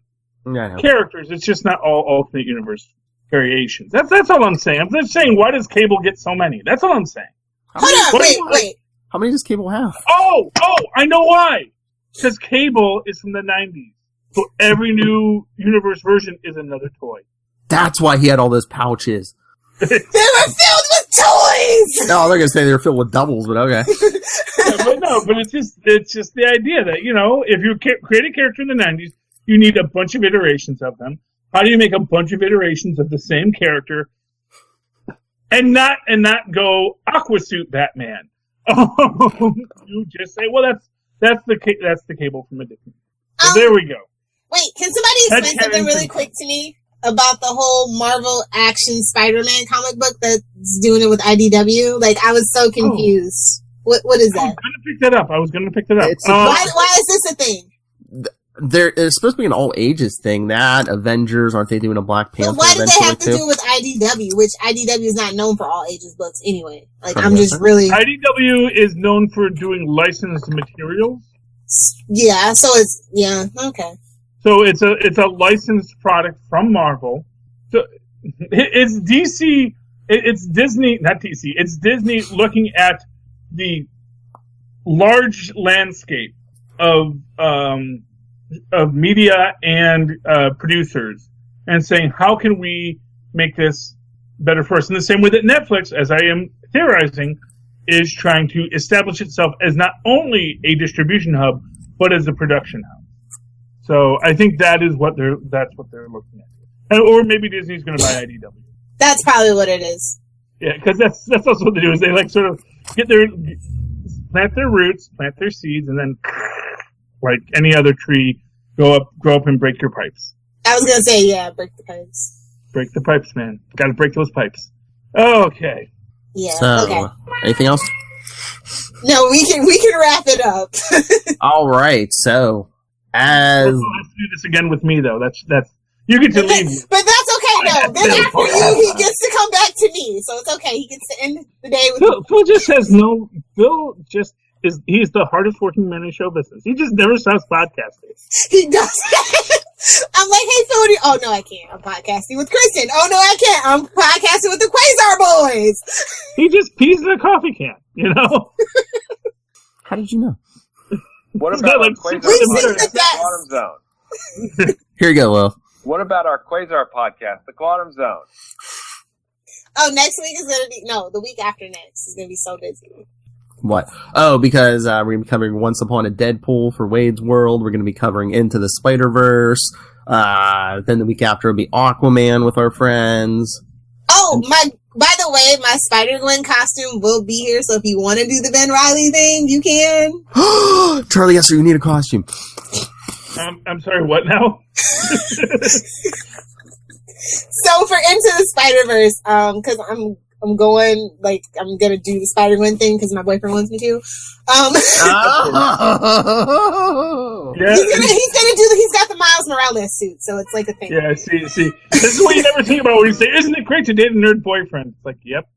Speaker 6: characters. It's just not all alternate universe variations. That's all I'm saying. I'm just saying, why does Cable get so many? That's all I'm saying.
Speaker 5: Hold on, wait.
Speaker 7: How many does Cable have?
Speaker 6: Oh, I know why. Because Cable is from the 90s. So every new universe version is another toy.
Speaker 7: That's why he had all those pouches.
Speaker 5: They were filled with toys!
Speaker 7: No, they're going to say they were filled with doubles, but okay.
Speaker 6: but it's just the idea that, if you create a character in the 90s, you need a bunch of iterations of them. How do you make a bunch of iterations of the same character and not go Aquasuit Batman? You just say, well, that's the Cable from a different. So there we go.
Speaker 5: Wait, can somebody explain something really quick to me about the whole Marvel Action Spider-Man comic book that's doing it with IDW? I was so confused. What is that?
Speaker 6: I was going to pick that up.
Speaker 5: Why is this a thing?
Speaker 7: It's supposed to be an all ages thing. That Avengers, aren't they doing a Black Panther?
Speaker 5: But what do they have to
Speaker 7: too?
Speaker 5: do with IDW? Which IDW is not known for all ages books anyway. Like I'm just really
Speaker 6: IDW is known for doing licensed materials.
Speaker 5: Yeah, so it's okay.
Speaker 6: So it's a licensed product from Marvel. So it's DC. It's Disney, not DC. It's Disney looking at the large landscape of media and producers and saying, how can we make this better for us? In the same way that Netflix, as I am theorizing, is trying to establish itself as not only a distribution hub, but as a production hub. So I think that's what they're looking at. Or maybe Disney's going to buy IDW.
Speaker 5: That's probably what it is.
Speaker 6: Yeah, because that's also what they do, is they like sort of plant their roots, plant their seeds, and then like any other tree, grow up and break your pipes.
Speaker 5: I was gonna say, break the pipes.
Speaker 6: Break the pipes, man. Got to break those pipes. Okay.
Speaker 5: Yeah.
Speaker 7: So,
Speaker 5: okay.
Speaker 7: Anything else?
Speaker 5: No, we can wrap it up.
Speaker 7: All right. So,
Speaker 6: let's do this again with me, though. That's you get to leave.
Speaker 5: But that's okay. No, then after you, he gets to come back to me, so it's okay. He gets to end the day with
Speaker 6: Phil just says no. Phil just is. He's the hardest working man in show business. He just never stops podcasting.
Speaker 5: He does. I'm like, hey, Phil. Oh no, I can't. I'm podcasting with Kristen. Oh no, I can't. I'm podcasting with the Quasar Boys.
Speaker 6: He just pees in a coffee can. You know.
Speaker 7: How did you know?
Speaker 3: What about our Quasar Quantum Zone?
Speaker 7: Here you go, Will.
Speaker 3: What about our Quasar podcast, the Quantum Zone?
Speaker 5: Oh, next week is gonna be the week after next is gonna be so busy.
Speaker 7: What? Oh, because we're going to be covering Once Upon a Deadpool for Wade's World. We're going to be covering Into the Spiderverse. Then the week after will be Aquaman with our friends.
Speaker 5: Oh, by the way, my Spider-Gwen costume will be here, so if you want to do the Ben Reilly thing, you can.
Speaker 7: Charlie, yes, sir, you need a costume.
Speaker 6: I'm sorry, what now?
Speaker 5: So for Into the Spider-Verse, because I'm going, I'm gonna do the Spider-Gwen thing because my boyfriend wants me to. He's got the Miles Morales suit, so it's like a thing.
Speaker 6: Yeah, see, this is what you never think about when you say, "Isn't it great to date a nerd boyfriend?" It's like, yep.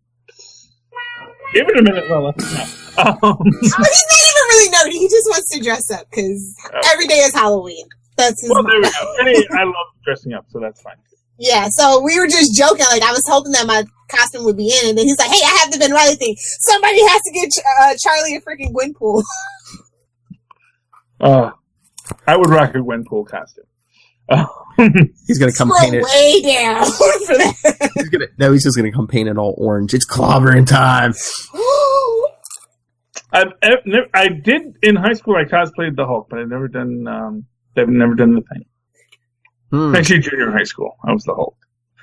Speaker 6: Give it a minute, Lola. No.
Speaker 5: He's not even really nerdy. He just wants to dress up because every day is Halloween. That's his.
Speaker 6: Well, there we go. I love dressing up, so that's fine.
Speaker 5: Yeah, so we were just joking. Like, I was hoping that my costume would be in, and then he's like, "Hey, I have the Ben Reilly thing. Somebody has to get Charlie a freaking Gwenpool."
Speaker 7: I
Speaker 6: would rock a Gwenpool costume.
Speaker 7: He's gonna come paint it
Speaker 5: way down for that.
Speaker 7: He's just gonna come paint it all orange. It's clobbering time.
Speaker 6: I did in high school. I cosplayed the Hulk, but I've never done the thing. Actually, junior high school, I was the Hulk,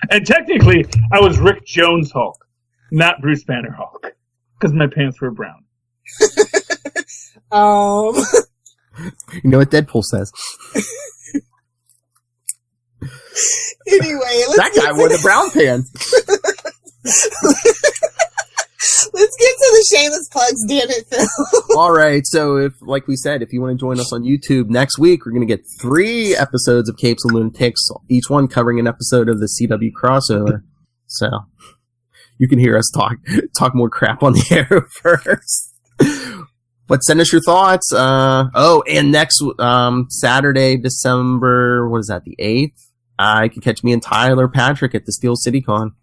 Speaker 6: and technically, I was Rick Jones Hulk, not Bruce Banner Hulk, because my pants were brown.
Speaker 7: You know what Deadpool says.
Speaker 5: Anyway,
Speaker 7: that guy wore the brown pants.
Speaker 5: Let's get to the shameless plugs, damn it, Phil.
Speaker 7: All right, so like we said, if you want to join us on YouTube next week, we're going to get 3 episodes of Capes and Lunatics, each one covering an episode of the CW crossover. So you can hear us talk more crap on the Arrowverse. But send us your thoughts. And next Saturday, December, what is that, the 8th? You can catch me and Tyler Patrick at the Steel City Con.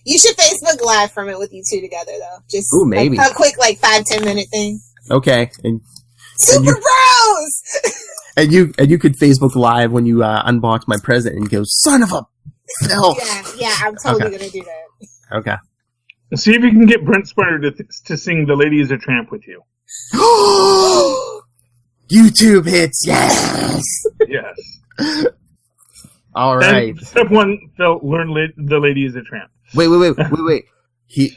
Speaker 5: You should Facebook Live from it with you two together, though. Just
Speaker 7: maybe
Speaker 5: a quick 5-10 minute thing.
Speaker 7: Okay.
Speaker 5: Super Bros.
Speaker 7: and you could Facebook Live when you unbox my present and go, son of a Phil.
Speaker 5: Yeah, I'm totally gonna do that.
Speaker 7: Okay.
Speaker 6: See if you can get Brent Spiner to sing "The Lady Is a Tramp" with you.
Speaker 7: YouTube hits, yes.
Speaker 6: Yes.
Speaker 7: All right.
Speaker 6: Step 1, Phil, learn "The Lady Is a Tramp."
Speaker 7: Wait.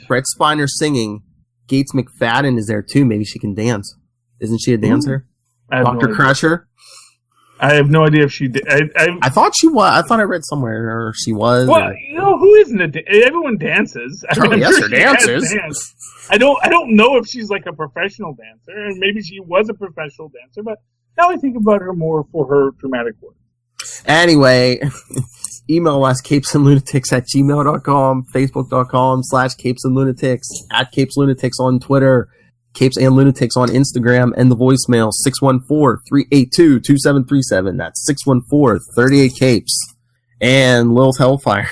Speaker 7: Brett Spiner singing. Gates McFadden is there too. Maybe she can dance. Isn't she a dancer? Dr. Crusher?
Speaker 6: I have no idea if she did.
Speaker 7: I thought she was. I thought I read somewhere she was.
Speaker 6: Well, who isn't everyone dances.
Speaker 7: Yes, her dancers.
Speaker 6: I don't know if she's like a professional dancer, and maybe she was a professional dancer, but Now I think about her more for her dramatic work.
Speaker 7: Anyway, email us capesandlunatics@gmail.com, facebook.com/capesandlunatics, @capeslunatics on Twitter, Capes and Lunatics on Instagram, and the voicemail 614-382-2737. That's 614-38-CAPES. And Lilith Hellfire.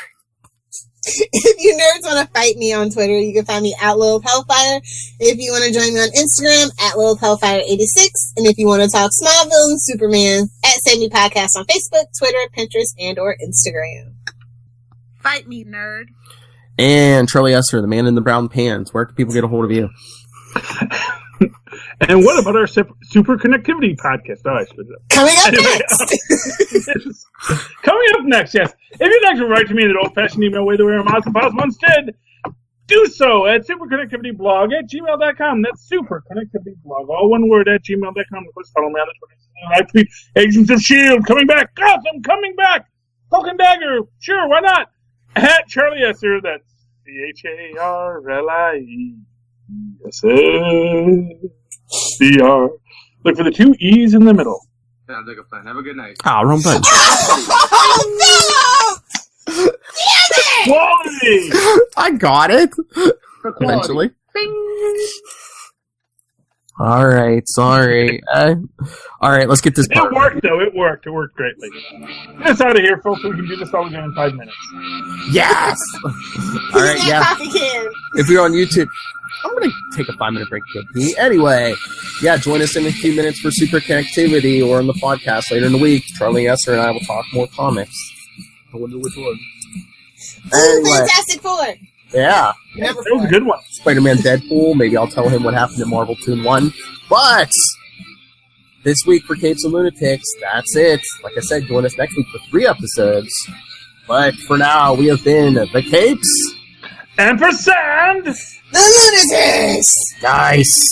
Speaker 5: If you nerds want to fight me on Twitter, you can find me at Lilith Hellfire. If you want to join me on Instagram, at Lilith Hellfire86. And if you want to talk Smallville and Superman, at Save Me Podcast on Facebook, Twitter, Pinterest, and or Instagram.
Speaker 10: Fight me, nerd.
Speaker 7: And Charlie Esser, the man in the brown pants. Where can people get a hold of you?
Speaker 6: And what about our super connectivity podcast? Oh, I screwed it up.
Speaker 5: Coming up next.
Speaker 6: Coming up next, yes. If you'd like to write to me in an old-fashioned email way the way our mouse and files once did, do so at superconnectivityblog@gmail.com. That's superconnectivityblog, all one word, @gmail.com. Of course, follow me on the Twitter. I tweet Agents of S.H.I.E.L.D. coming back. Gotham coming back. Cloak and Dagger. Sure, why not? At Charlie Esser, that's CharlieSer. Look for the 2 E's in the middle.
Speaker 9: Sounds like a plan. Have a good night.
Speaker 7: Ah, wrong button.
Speaker 5: Damn it!
Speaker 6: Quality!
Speaker 7: I got it. Eventually.
Speaker 10: Bing.
Speaker 7: All right, sorry. All right, let's get this part.
Speaker 6: It worked, though. It worked. It worked greatly. Get us out of here, folks, so we can do this all again in 5 minutes.
Speaker 7: Yes! All right, yeah.
Speaker 5: Coffee can.
Speaker 7: If you're on YouTube, I'm going to take a 5-minute break to get pee. Anyway, yeah, join us in a few minutes for Super Connectivity or on the podcast later in the week. Charlie Esser and I will talk more comics. I wonder which one. Anyway.
Speaker 5: Fantastic Four.
Speaker 7: Yeah.
Speaker 6: That was a good one.
Speaker 7: Spider-Man Deadpool. Maybe I'll tell him what happened in Marvel Toon 1. But this week for Capes and Lunatics, that's it. Like I said, join us next week for 3 episodes. But for now, we have been the Capes.
Speaker 6: Ampersand!
Speaker 5: The Lunatics!
Speaker 7: Nice.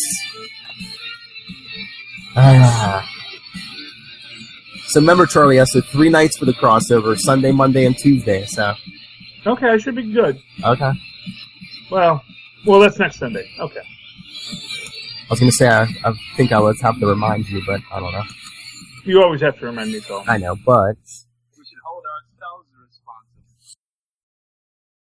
Speaker 7: So remember, Charlie, I said 3 nights for the crossover, Sunday, Monday, and Tuesday, so...
Speaker 6: Okay, I should be good.
Speaker 7: Okay.
Speaker 6: Well, that's next Sunday. Okay.
Speaker 7: I was going to say, I think I would have to remind you, but I don't know.
Speaker 6: You always have to remind me, so.
Speaker 7: I know, but...